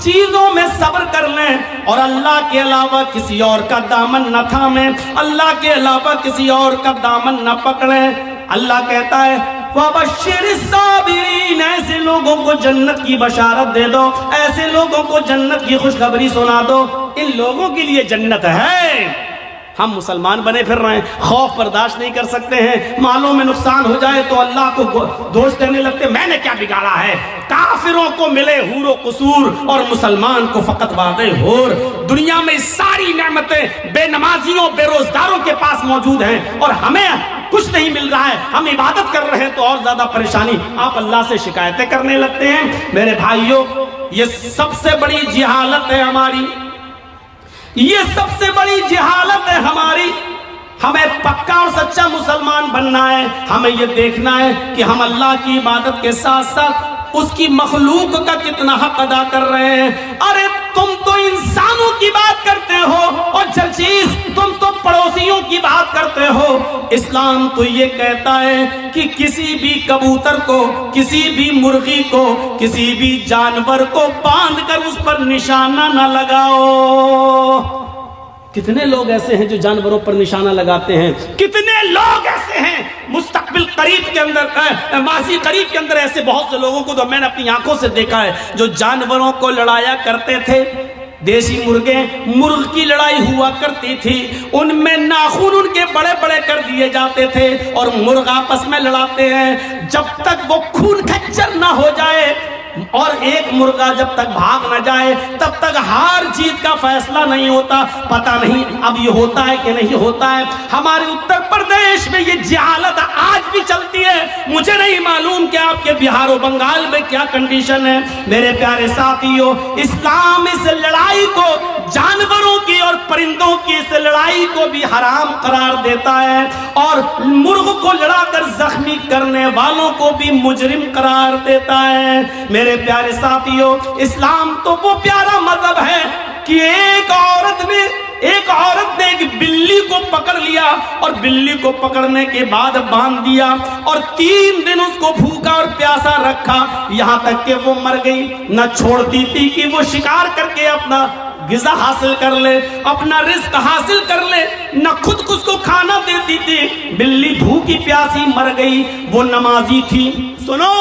چیزوں میں صبر کر لیں اور اللہ کے علاوہ کسی اور کا دامن نہ تھامیں، اللہ کے علاوہ کسی اور کا دامن نہ پکڑیں، اللہ کہتا ہے وَبَشِّرِ الصَّابِرِينَ، ایسے لوگوں کو جنت کی بشارت دے دو، ایسے لوگوں کو جنت کی خوشخبری سنا دو، ان لوگوں کے لیے جنت ہے۔ ہم مسلمان بنے پھر رہے ہیں، خوف برداشت نہیں کر سکتے ہیں، مالوں میں نقصان ہو جائے تو اللہ کو دوش دینے لگتے، میں نے کیا بگاڑا ہے، کافروں کو ملے حور و قصور اور مسلمان کو فقط وعدے حور۔ دنیا میں ساری نعمتیں بے نمازیوں بے روزگاروں کے پاس موجود ہیں اور ہمیں کچھ نہیں مل رہا ہے، ہم عبادت کر رہے ہیں تو اور زیادہ پریشانی، آپ اللہ سے شکایتیں کرنے لگتے ہیں۔ میرے بھائیوں، یہ سب سے بڑی جہالت ہے ہماری، یہ سب سے بڑی جہالت ہے ہماری۔ ہمیں پکا اور سچا مسلمان بننا ہے، ہمیں یہ دیکھنا ہے کہ ہم اللہ کی عبادت کے ساتھ ساتھ اس کی مخلوق کا کتنا حق ادا کر رہے ہیں۔ ارے تم تو انسانوں کی بات کرتے ہو اور چرچیز تم تو پڑوسیوں کی بات کرتے ہو۔ اسلام تو یہ کہتا ہے کہ کسی بھی کبوتر کو، کسی بھی مرغی کو، کسی بھی جانور کو باندھ کر اس پر نشانہ نہ لگاؤ۔ کتنے لوگ ایسے ہیں جو جانوروں پر نشانہ لگاتے ہیں، کتنے لوگ ایسے ہیں مستقبل قریب کے اندر، ماضی قریب کے اندر ایسے بہت سے لوگوں کو تو میں نے اپنی آنکھوں سے دیکھا ہے جو جانوروں کو لڑایا کرتے تھے۔ دیسی مرغ کی لڑائی ہوا کرتی تھی، ان میں ناخن ان کے بڑے بڑے کر دیے جاتے تھے اور مرغ آپس میں لڑاتے ہیں، جب تک وہ خون کھچر نہ ہو جائے اور ایک مرغہ جب تک بھاگ نہ جائے تب تک ہار جیت کا فیصلہ نہیں ہوتا۔ پتہ نہیں اب یہ ہوتا ہے کہ نہیں ہوتا ہے۔ ہمارے اتر پردیش میں یہ جہالت آج بھی چلتی ہے، مجھے نہیں معلوم کہ آپ کے بہار و بنگال میں کیا کنڈیشن ہے۔ میرے پیارے ساتھیوں، اسلام اس لڑائی کو، جانوروں کی اور پرندوں کی اس لڑائی کو بھی حرام قرار دیتا ہے اور مرغ کو لڑا کر زخمی کرنے والوں کو بھی مجرم قرار دیتا ہے۔ میرے پیارے ساتھیوں، اسلام تو وہ پیارا مذہب ہے کہ ایک عورت نے ایک بلی کو پکڑ لیا اور بلی کو پکڑنے کے بعد باندھ دیا اور 3 دن اس کو بھوکا اور پیاسا رکھا، یہاں تک کہ وہ مر گئی۔ نہ چھوڑتی تھی کہ وہ شکار کر کے اپنا غذا حاصل کر لے، اپنا رزق حاصل کر لے، نہ خود اس کو کھانا دیتی تھی۔ بلی بھوکی پیاسی مر گئی۔ وہ نمازی تھی، سنو،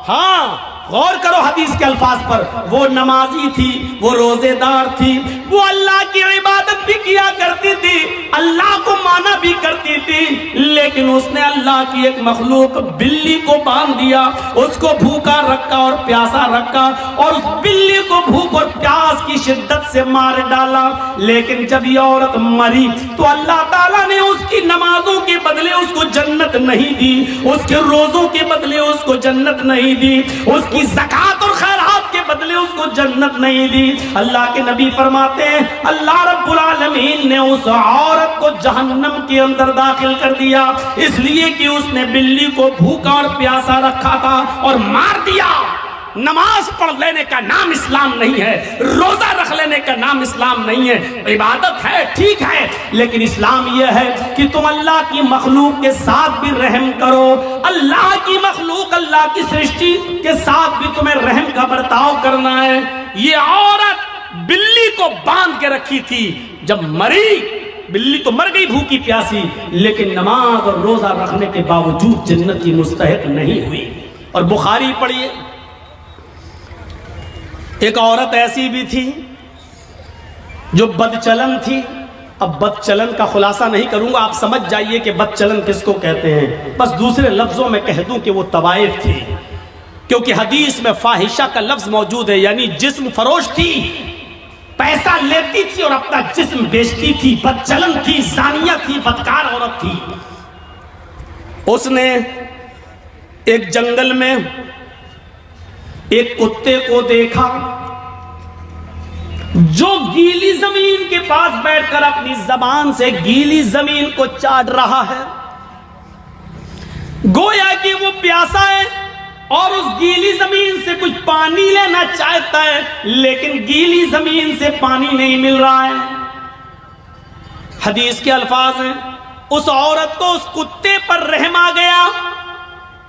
ہاں غور کرو حدیث کے الفاظ پر، وہ نمازی تھی، وہ روزے دار تھی، وہ اللہ کی عبادت بھی کیا کرتی تھی، اللہ کو مانا بھی کرتی تھی، لیکن اس نے اللہ کی ایک مخلوق بلی کو باندھ دیا، اس کو بھوکا رکھا اور پیاسا رکھا اور اس بلی کو بھوک اور پیاس کی شدت سے مار ڈالا۔ لیکن جب یہ عورت مری تو اللہ تعالیٰ نے اس کی نمازوں کے بدلے اس کو جنت نہیں دی، اس کے روزوں کے بدلے اس کو جنت نہیں دی، اس کی زکات اور خیرات کے بدلے اس کو جنت نہیں دی۔ اللہ کے نبی فرماتے ہیں اللہ رب العالمین نے اس عورت کو جہنم کے اندر داخل کر دیا، اس لیے کہ اس نے بلی کو بھوکا اور پیاسا رکھا تھا اور مار دیا۔ نماز پڑھ لینے کا نام اسلام نہیں ہے، روزہ رکھ لینے کا نام اسلام نہیں ہے، عبادت ہے ٹھیک ہے، لیکن اسلام یہ ہے کہ تم اللہ کی مخلوق کے ساتھ بھی رحم کرو، اللہ کی مخلوق، اللہ کی سرشٹی کے ساتھ بھی تمہیں رحم کا برتاؤ کرنا ہے۔ یہ عورت بلی کو باندھ کے رکھی تھی، جب مری بلی تو مر گئی بھوکی پیاسی، لیکن نماز اور روزہ رکھنے کے باوجود جنت کی مستحق نہیں ہوئی۔ اور بخاری پڑھیے، ایک عورت ایسی بھی تھی جو بدچلن تھی۔ اب بدچلن کا خلاصہ نہیں کروں گا، آپ سمجھ جائیے کہ بدچلن کس کو کہتے ہیں، بس دوسرے لفظوں میں کہہ دوں کہ وہ طوائف تھی، کیونکہ حدیث میں فاحشہ کا لفظ موجود ہے، یعنی جسم فروش تھی، پیسہ لیتی تھی اور اپنا جسم بیچتی تھی، بدچلن تھی، زانیہ تھی، بدکار عورت تھی۔ اس نے ایک جنگل میں ایک کتے کو دیکھا جو گیلی زمین کے پاس بیٹھ کر اپنی زبان سے گیلی زمین کو چاٹ رہا ہے، گویا کہ وہ پیاسا ہے اور اس گیلی زمین سے کچھ پانی لینا چاہتا ہے، لیکن گیلی زمین سے پانی نہیں مل رہا ہے۔ حدیث کے الفاظ ہیں، اس عورت کو اس کتے پر رحم آ گیا،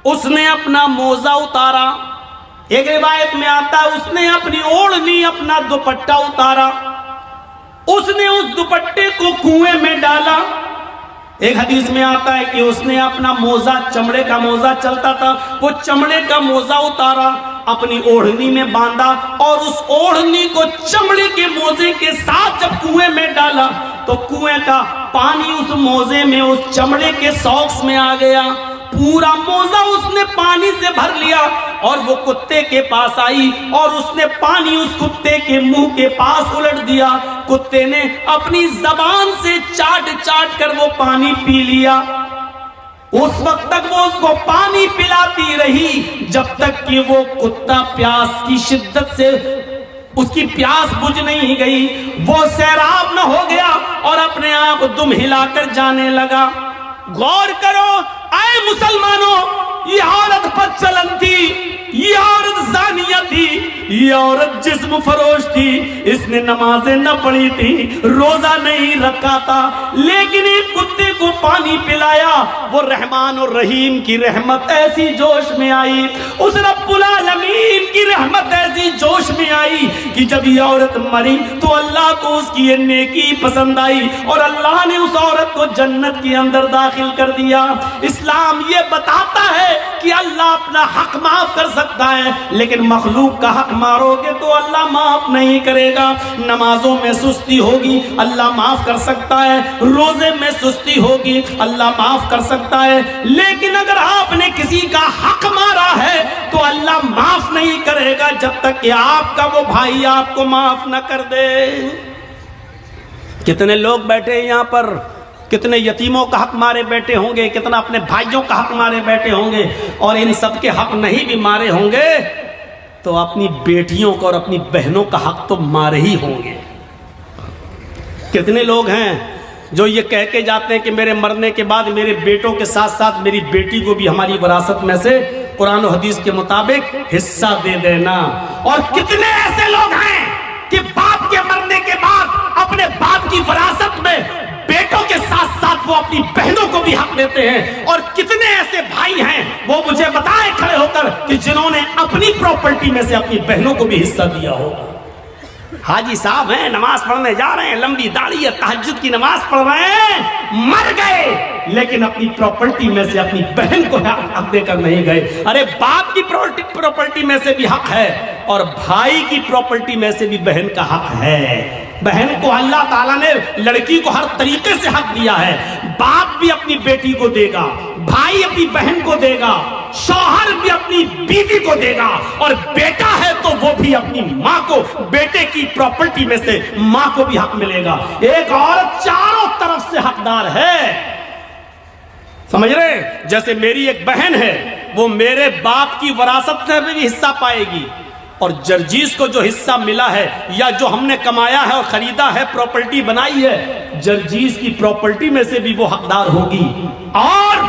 اس نے اپنا موزہ اتارا، ایک روایت میں آتا ہے اس نے اپنی اوڑھنی اپنا دوپٹہ اتارا، اس نے اس دوپٹے کو کنویں میں ڈالا، ایک حدیث میں آتا ہے کہ اس نے اپنا موزہ، چمڑے کا موزہ چلتا تھا، وہ چمڑے کا موزہ اتارا، اپنی اوڑھنی میں باندھا اور اس اوڑھنی کو چمڑے کے موزے کے ساتھ جب کنویں میں ڈالا تو کنویں کا پانی اس موزے میں، اس چمڑے کے ساکس میں آ گیا، پورا موزہ اس نے پانی سے بھر لیا اور وہ کتے کے پاس آئی اور اس نے پانی اس کتے کے منہ کے پاس الٹ دیا، کتے نے اپنی زبان سے چاٹ چاٹ کر وہ پانی پی لیا۔ اس وقت تک وہ اس کو پانی پلاتی رہی جب تک کہ وہ کتا پیاس کی شدت سے اس کی پیاس بجھ نہیں گئی، وہ سیراب نہ ہو گیا اور اپنے آپ دم ہلا کر جانے لگا۔ غور کرو اے مسلمانوں، یہ عورت بد چلن تھی، یہ عورت زانیہ تھی، یہ عورت جسم فروش تھی، اس نے نمازیں نہ پڑھی تھی، روزہ نہیں رکھا تھا، لیکن ایک کتے کو پانی پلایا، وہ رحمان اور رحیم کی رحمت ایسی جوش میں آئی، اس رب العالمین کی رحمت ایسی جوش میں آئی کہ جب یہ عورت مری تو اللہ کو اس کی یہ نیکی پسند آئی اور اللہ نے اس عورت کو جنت کے اندر داخل کر دیا۔ اسلام یہ بتاتا ہے کہ اللہ اپنا حق معاف کر سکتا ہے، لیکن مخلوق کا حق مارو گے تو اللہ معاف نہیں کرے گا۔ نمازوں میں سستی ہوگی، اللہ معاف کر سکتا ہے، روزے میں سستی ہوگی، اللہ معاف کر سکتا ہے، لیکن اگر آپ نے کسی کا حق مارا ہے تو اللہ معاف نہیں کرے گا جب تک کہ آپ کا وہ بھائی آپ کو معاف نہ کر دے۔ کتنے لوگ بیٹھے یہاں پر، کتنے یتیموں کا حق مارے بیٹھے ہوں گے، کتنا اپنے بھائیوں کا حق مارے بیٹھے ہوں گے، اور ان سب کے حق نہیں بھی مارے ہوں گے تو اپنی بیٹیوں کا اور اپنی بہنوں کا حق تو مارے ہی ہوں گے۔ کتنے لوگ ہیں جو یہ کہہ کے جاتے ہیں کہ میرے مرنے کے بعد میرے بیٹوں کے ساتھ ساتھ میری بیٹی کو بھی ہماری وراثت میں سے قرآن و حدیث کے مطابق حصہ دے دینا، اور کتنے ایسے لوگ ہیں کہ باپ کے مرنے کے بعد اپنے باپ کی وراثت میں بیٹوں کے ساتھ ساتھ وہ اپنی بہنوں کو بھی حق دیتے ہیں، اور کتنے ایسے بھائی ہیں وہ مجھے بتائیں کھڑے ہو کر کہ جنہوں نے اپنی پراپرٹی میں سے اپنی بہنوں کو بھی حصہ دیا ہوگا۔ حاجی صاحب ہیں، نماز پڑھنے جا رہے ہیں، لمبی داڑھی ہے، تہجد کی نماز پڑھ رہے ہیں، مر گئے لیکن اپنی پراپرٹی میں سے اپنی بہن کو حق دے کر نہیں گئے۔ ارے باپ کی پراپرٹی میں سے بھی حق ہے اور بھائی کی پراپرٹی میں سے بھی بہن کا حق ہے۔ بہن کو اللہ تعالیٰ نے لڑکی کو ہر طریقے سے حق دیا ہے، باپ بھی اپنی بیٹی کو دے گا، بھائی اپنی بہن کو دے گا، شوہر بھی اپنی بیوی کو دے گا، اور بیٹا ہے تو وہ بھی اپنی ماں کو، بیٹے کی پراپرٹی میں سے ماں کو بھی حق ملے گا۔ ایک عورت چاروں طرف سے حقدار ہے، سمجھ رہے؟ جیسے میری ایک بہن ہے، وہ میرے باپ کی وراثت میں بھی حصہ پائے گی، اور جرجیز کو جو حصہ ملا ہے یا جو ہم نے کمایا ہے اور خریدا ہے، پراپرٹی بنائی ہے، جرجیز کی پراپرٹی میں سے بھی وہ حقدار ہوگی، اور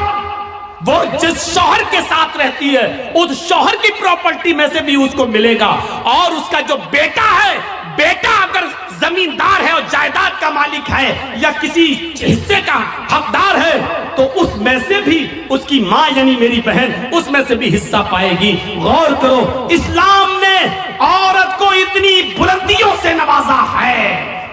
وہ جس شوہر کے ساتھ رہتی ہے اس شوہر کی پراپرٹی میں سے بھی اس کو ملے گا، اور اس کا جو بیٹا ہے، بیٹا اگر زمیندار ہے اور جائیداد کا مالک ہے یا کسی حصے کا حقدار ہے تو اس میں سے بھی اس کی ماں یعنی میری بہن اس میں سے بھی حصہ پائے گی۔ غور کرو، اسلام نے عورت کو اتنی بلندیوں سے نوازا ہے۔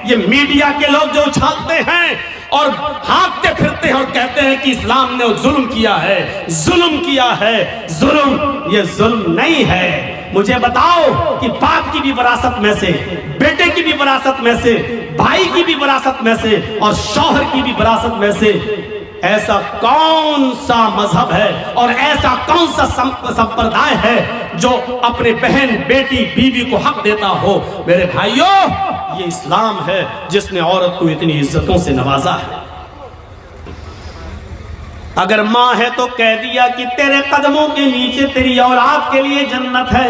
یہ میڈیا کے لوگ جو اچھالتے ہیں اور ہانکتے پھرتے ہیں اور کہتے ہیں کہ اسلام نے ظلم کیا ہے، ظلم کیا ہے، ظلم، یہ ظلم نہیں ہے۔ مجھے بتاؤ کہ باپ کی بھی وراثت میں سے، بیٹے کی بھی وراثت میں سے، بھائی کی بھی وراثت میں سے اور شوہر کی بھی وراثت میں سے ایسا کون سا مذہب ہے اور ایسا کون سا سمپردائے ہے جو اپنے بہن، بیٹی، بیوی کو حق دیتا ہو؟ میرے بھائیوں، یہ اسلام ہے جس نے عورت کو اتنی عزتوں سے نوازا ہے۔ اگر ماں ہے تو کہہ دیا کہ تیرے قدموں کے نیچے تیری اولاد کے لیے جنت ہے،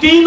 3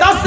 10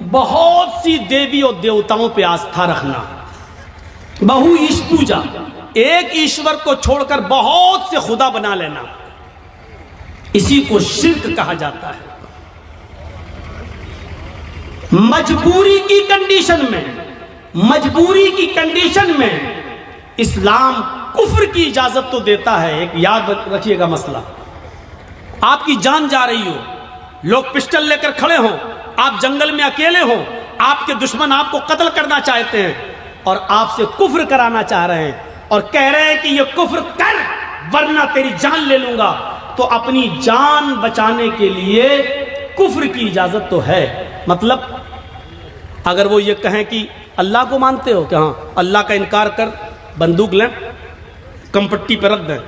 بہت سی دیوی اور دیوتاؤں پہ آستھا رکھنا، بہو ایش پوجا، ایک ایشور کو چھوڑ کر بہت سے خدا بنا لینا، اسی کو شرک کہا جاتا ہے۔ مجبوری کی کنڈیشن میں اسلام کفر کی اجازت تو دیتا ہے۔ ایک یاد رکھیے گا مسئلہ، آپ کی جان جا رہی ہو، لوگ پسٹل لے کر کھڑے ہوں، آپ جنگل میں اکیلے ہوں، آپ کے دشمن آپ کو قتل کرنا چاہتے ہیں اور آپ سے کفر کرانا چاہ رہے ہیں اور کہہ رہے ہیں کہ یہ کفر کر ورنہ تیری جان لے لوں گا، تو اپنی جان بچانے کے لیے کفر کی اجازت تو ہے۔ مطلب اگر وہ یہ کہیں کہ اللہ کو مانتے ہو کہ ہاں، اللہ کا انکار کر، بندوق لیں، کمپٹی پہ رکھ دیں،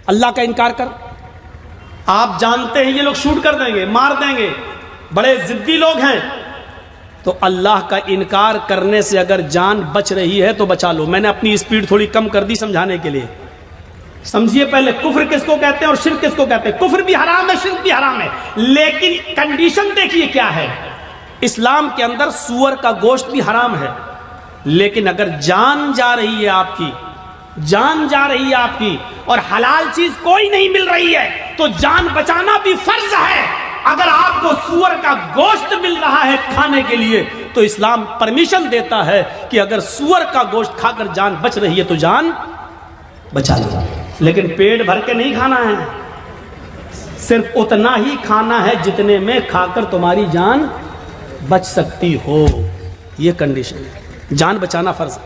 اللہ کا انکار کر، آپ جانتے ہیں یہ لوگ شوٹ کر دیں گے، مار دیں گے، بڑے ضدی لوگ ہیں، تو اللہ کا انکار کرنے سے اگر جان بچ رہی ہے تو بچا لو۔ میں نے اپنی اسپیڈ تھوڑی کم کر دی سمجھانے کے لیے۔ سمجھیے پہلے کفر کس کو کہتے ہیں اور شرک کس کو کہتے ہیں۔ کفر بھی حرام ہے، شرک بھی حرام ہے، لیکن کنڈیشن دیکھیے کیا ہے۔ اسلام کے اندر سور کا گوشت بھی حرام ہے، لیکن اگر جان جا رہی ہے آپ کی اور حلال چیز کوئی نہیں مل رہی ہے تو جان بچانا بھی فرض ہے۔ اگر آپ کو سور کا گوشت مل رہا ہے کھانے کے لیے تو اسلام پرمیشن دیتا ہے کہ اگر سور کا گوشت کھا کر جان بچ رہی ہے تو جان بچا لو، لیکن پیٹ بھر کے نہیں کھانا ہے، صرف اتنا ہی کھانا ہے جتنے میں کھا کر تمہاری جان بچ سکتی ہو۔ یہ کنڈیشن ہے، جان بچانا فرض ہے۔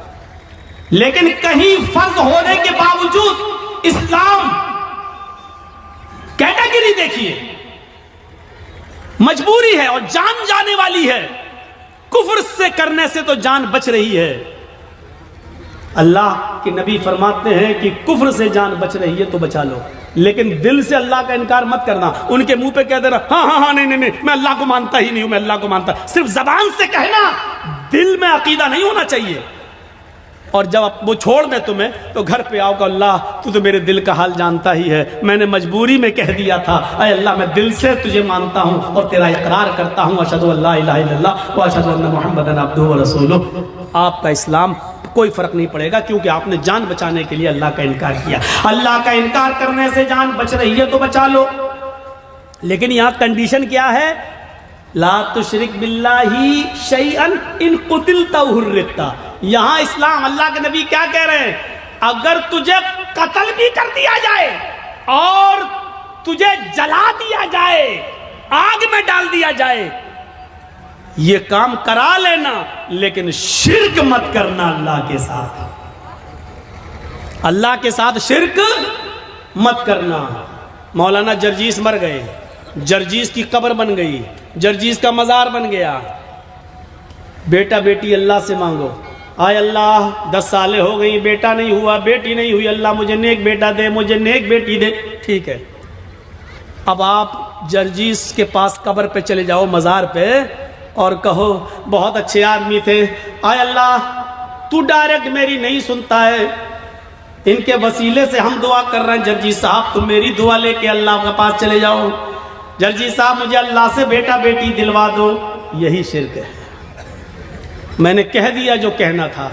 لیکن کہیں فرض ہونے کے باوجود اسلام کیٹیگری دیکھیے، مجبوری ہے اور جان جانے والی ہے، کفر سے کرنے سے تو جان بچ رہی ہے۔ اللہ کے نبی فرماتے ہیں کہ کفر سے جان بچ رہی ہے تو بچا لو، لیکن دل سے اللہ کا انکار مت کرنا، ان کے منہ پہ کہہ دینا ہاں نہیں میں اللہ کو مانتا ہی نہیں ہوں، میں اللہ کو مانتا، صرف زبان سے کہنا، دل میں عقیدہ نہیں ہونا چاہیے۔ اور جب وہ چھوڑ دے تمہیں تو گھر پہ آؤ کہ اللہ تو میرے دل کا حال جانتا ہی ہے، میں نے مجبوری میں کہہ دیا تھا، اے اللہ میں دل سے تجھے مانتا ہوں اور تیرا اقرار کرتا ہوں، اشہد ان لا الہ الا اللہ و اشہد ان محمدا عبدہ و رسولہ۔ آپ کا اسلام کوئی فرق نہیں پڑے گا، کیونکہ آپ نے جان بچانے کے لیے اللہ کا انکار کیا۔ اللہ کا انکار کرنے سے جان بچ رہی ہے تو بچا لو، لیکن یہاں کنڈیشن کیا ہے؟ لا تشرک باللہ شیئا ان قتلت او حرقت۔ یہاں اسلام، اللہ کے نبی کیا کہہ رہے ہیں؟ اگر تجھے قتل بھی کر دیا جائے اور تجھے جلا دیا جائے، آگ میں ڈال دیا جائے، یہ کام کرا لینا، لیکن شرک مت کرنا اللہ کے ساتھ۔ اللہ کے ساتھ شرک مت کرنا۔ مولانا جرجیس مر گئے، جرجیس کی قبر بن گئی، جرجیس کا مزار بن گیا، بیٹا بیٹی اللہ سے مانگو، آئے اللہ 10 سالیں ہو گئی، بیٹا نہیں ہوا، بیٹی نہیں ہوئی، اللہ مجھے نیک بیٹا دے، مجھے نیک بیٹی دے، ٹھیک ہے۔ اب آپ جرجیس کے پاس قبر پہ چلے جاؤ، مزار پہ، اور کہو بہت اچھے آدمی تھے، آئے اللہ تو ڈائریکٹ میری نہیں سنتا ہے، ان کے وسیلے سے ہم دعا کر رہے ہیں، جرجیس صاحب تم میری دعا لے کے اللہ کے پاس چلے جاؤ، جرجیس صاحب مجھے اللہ سے بیٹا بیٹی دلوا دو۔ یہی شرک ہے۔ میں نے کہہ دیا جو کہنا تھا،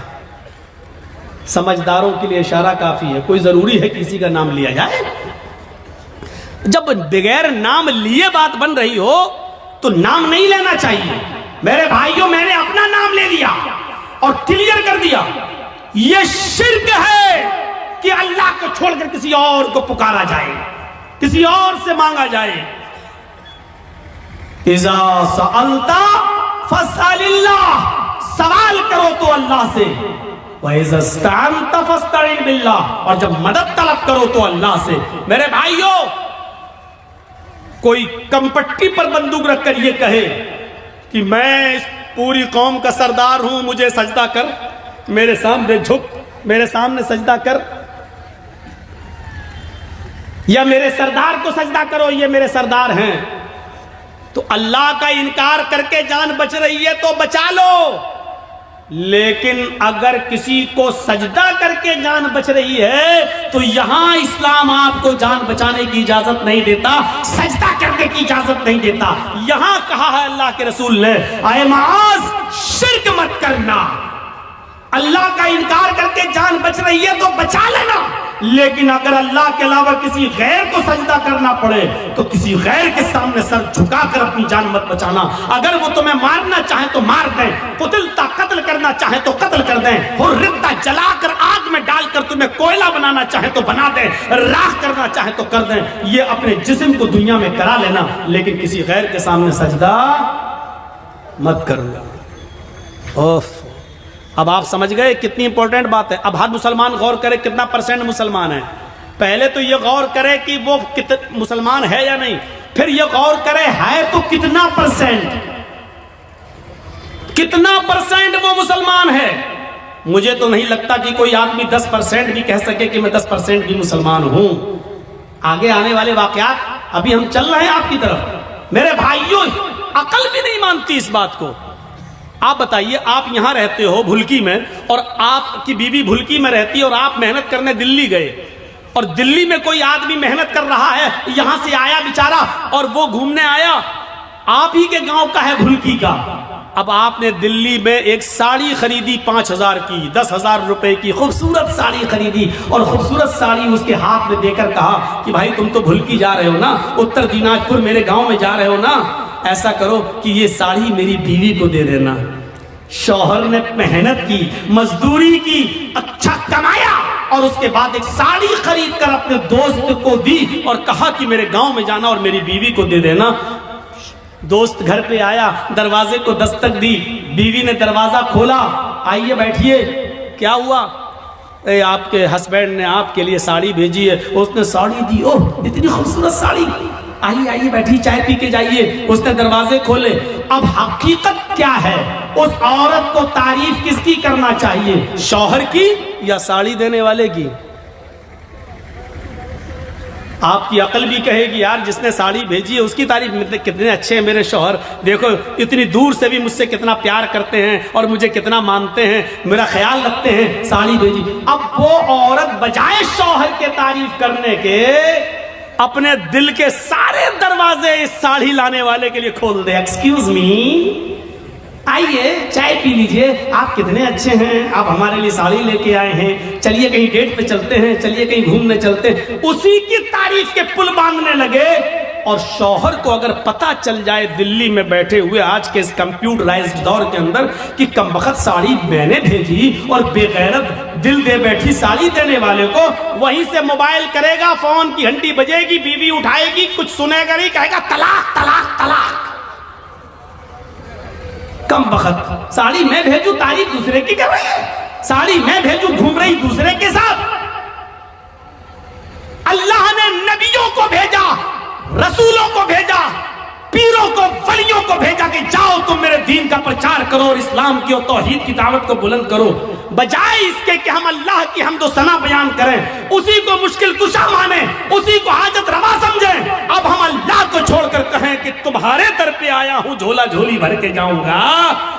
سمجھداروں کے لیے اشارہ کافی ہے، کوئی ضروری ہے کسی کا نام لیا جائے؟ جب بغیر نام لیے بات بن رہی ہو تو نام نہیں لینا چاہیے۔ میرے بھائیوں، میں نے اپنا نام لے لیا اور کلیئر کر دیا، یہ شرک ہے کہ اللہ کو چھوڑ کر کسی اور کو پکارا جائے، کسی اور سے مانگا جائے۔ اذا سألت فاسأل اللہ، سوال کرو تو اللہ سے، وَإِذَا اسْتَعَنْتَ فَاسْتَعِنْ بِاللَّهِ، اور جب مدد طلب کرو تو اللہ سے۔ میرے بھائیوں، کوئی کمپٹی پر بندوق رکھ کر یہ کہے کہ میں اس پوری قوم کا سردار ہوں، مجھے سجدہ کر، میرے سامنے جھک، میرے سامنے سجدہ کر، یا میرے سردار کو سجدہ کرو، یہ میرے سردار ہیں، تو اللہ کا انکار کر کے جان بچ رہی ہے تو بچا لو، لیکن اگر کسی کو سجدہ کر کے جان بچ رہی ہے تو یہاں اسلام آپ کو جان بچانے کی اجازت نہیں دیتا، سجدہ کرنے کی اجازت نہیں دیتا۔ یہاں کہا ہے اللہ کے رسول نے، اے معاذ شرک مت کرنا، اللہ کا انکار کر کے جان بچ رہی ہے تو بچا لینا، لیکن اگر اللہ کے علاوہ کسی غیر کو سجدہ کرنا پڑے تو کسی غیر کے سامنے سر جھکا کر اپنی جان مت بچانا۔ اگر وہ تمہیں مارنا چاہے تو مار دیں، قتلتا قتل کرنا چاہے تو قتل کر دیں، حرقتا جلا کر آگ میں ڈال کر تمہیں کوئلہ بنانا چاہے تو بنا دیں، راکھ کرنا چاہے تو کر دیں، یہ اپنے جسم کو دنیا میں کرا لینا، لیکن کسی غیر کے سامنے سجدہ مت کرنا۔ اوف، اب آپ سمجھ گئے کتنی امپورٹنٹ بات ہے۔ اب ہر مسلمان غور کرے کتنا پرسنٹ مسلمان ہے۔ پہلے تو یہ غور کرے کہ وہ مسلمان ہے یا نہیں، پھر یہ غور کرے ہے تو کتنا پرسنٹ وہ مسلمان ہے۔ مجھے تو نہیں لگتا کہ کوئی آدمی 10% بھی کہہ سکے کہ میں 10% بھی مسلمان ہوں۔ آگے آنے والے واقعات، ابھی ہم چل رہے ہیں آپ کی طرف۔ میرے بھائیوں، عقل بھی نہیں مانتی اس بات کو۔ آپ بتائیے، آپ یہاں رہتے ہو بھلکی میں، اور آپ کی بیوی بھلکی میں رہتی ہے، اور آپ محنت کرنے دلی گئے، اور دلی میں کوئی آدمی محنت کر رہا ہے، یہاں سے آیا بیچارہ اور وہ گھومنے آیا، آپ ہی کے گاؤں کا ہے بھلکی کا۔ اب آپ نے دلی میں ایک ساڑی خریدی 5000 کی، 10,000 روپے کی خوبصورت ساڑی خریدی، اور خوبصورت ساڑی اس کے ہاتھ میں دے کر کہا کہ بھائی تم تو بھلکی جا رہے ہو نا، اتر دیناج پور میرے گاؤں میں جا رہے ہو نا، ایسا کرو کہ یہ ساڑی میری بیوی کو دے دینا۔ شوہر نے محنت کی، مزدوری کی، اچھا کمایا، اور اس کے بعد ایک ساڑی خرید کر اپنے دوست کو دی اور کہا کہ میرے گاؤں میں جانا اور میری بیوی کو دے دینا۔ دوست گھر پہ آیا، دروازے کو دستک دی، بیوی نے دروازہ کھولا، آئیے بیٹھیے۔ کیا ہوا؟ اے آپ کے ہسبینڈ نے آپ کے لیے ساڑی بھیجی ہے۔ اس نے ساڑی دی، اوہ اتنی خوبصورت ساڑی، آئیے آئیے بیٹھیے، چائے پی کے جائیے۔ اس نے دروازے کھولے۔ اب حقیقت کیا ہے؟ اس عورت کو تعریف کس کی کرنا چاہیے، شوہر کی یا ساڑی دینے والے کی؟ آپ کی عقل بھی کہے گی یار جس نے ساڑی بھیجی ہے اس کی تعریف، کتنے اچھے ہیں میرے شوہر، دیکھو اتنی دور سے بھی مجھ سے کتنا پیار کرتے ہیں اور مجھے کتنا مانتے ہیں، میرا خیال رکھتے ہیں، ساڑی بھیجی۔ اب وہ عورت بجائے شوہر کے تعریف کرنے کے اپنے دل کے سارے دروازے اس ساڑی لانے والے کے لیے کھول دے۔ ایکسکیوز می، آئیے چائے پی لیجئے، آپ کتنے اچھے ہیں، آپ ہمارے لیے ساڑی لے کے آئے ہیں، چلیے کہیں ڈیٹ پہ چلتے ہیں، چلیے کہیں گھومنے چلتے ہیں۔ اسی کی تعریف کے پل باندھنے لگے۔ اور شوہر کو اگر پتہ چل جائے دلی میں بیٹھے ہوئے آج کے اس کمپیوٹرائزڈ دور کے اندر کہ کمبخت ساڑی میں نے بھیجی، اور بے غیرت دل دے بیٹھی ساڑی دینے والے کو، وہیں سے موبائل کرے گا، فون کی گھنٹی بجے گی، بیوی اٹھائے گی، کچھ سنے گا نہیں، کہے گا طلاق طلاق طلاق۔ کم بخت، ساڑی میں بھیجوں تعریف دوسرے کی کر رہی ہے، ساڑی میں بھیجوں گھوم رہی دوسرے کے ساتھ۔ اللہ نے نبیوں کو بھیجا، رسولوں کو بھیجا، پیروں کو، ولیوں کو بھیجا کہ جاؤ تم میرے دین کا پرچار کرو اور اسلام کی اور توحید کی دعوت کو بلند کرو، بجائے اس کے کہ ہم اللہ کی حمد و ثنا بیان کریں، اسی کو مشکل کشا مانیں، اسی کو حاجت روا سمجھیں۔ اب ہم اللہ کو چھوڑ کر کہیں کہ تمہارے در پہ آیا ہوں، جھولا جھولی بھر کے جاؤں گا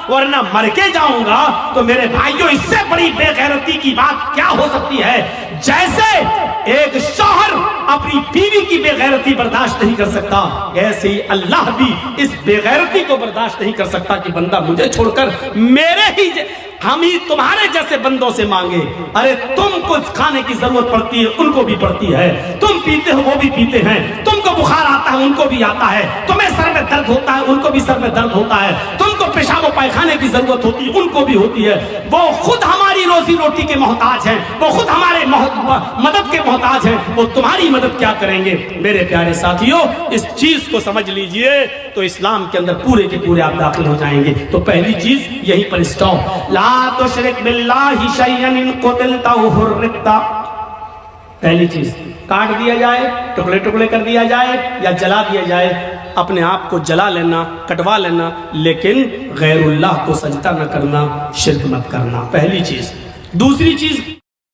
ورنہ مر کے جاؤں گا، تو میرے بھائیوں اس سے بڑی بے غیرتی کی بات کیا ہو سکتی ہے؟ جیسے ایک شوہر اپنی بیوی کی بے غیرتی برداشت نہیں کر سکتا، ایسے ہی اللہ بھی اس بے غیرتی کو برداشت نہیں کر سکتا کہ بندہ مجھے چھوڑ کر میرے ہی ہم ہی تمہارے جیسے بندوں سے مانگے۔ ارے تم کو کھانے کی ضرورت پڑتی ہے، ان کو بھی پڑتی ہے، تم پیتے ہو وہ بھی پیتے ہیں، تم کو بخار آتا ہے ان کو بھی آتا ہے، تمہیں سر میں درد ہوتا ہے ان کو بھی سر میں درد ہوتا ہے، تم کو پیشاب و پائخانے کی ضرورت ہوتی ہے ان کو بھی ہوتی ہے۔ وہ خود ہماری روزی روٹی کے محتاج ہیں، وہ خود ہمارے مدد کے محتاج ہیں، وہ تمہاری مدد کیا کریں گے؟ میرے پیارے ساتھیوں، اس چیز کو سمجھ لیجئے تو اسلام کے اندر پورے کے پورے آپ داخل ہو جائیں گے۔ تو پہلی چیز یہیں پر اسٹاپ، لا تشرک باللہ شیئا ان قتلت او حرقت۔ پہلی چیز کاٹ دیا جائے، ٹکڑے ٹکڑے کر دیا جائے یا جلا دیا جائے، اپنے آپ کو جلا لینا، کٹوا لینا، لیکن غیر اللہ کو سجدہ نہ کرنا، شرک مت کرنا، پہلی چیز۔ دوسری چیز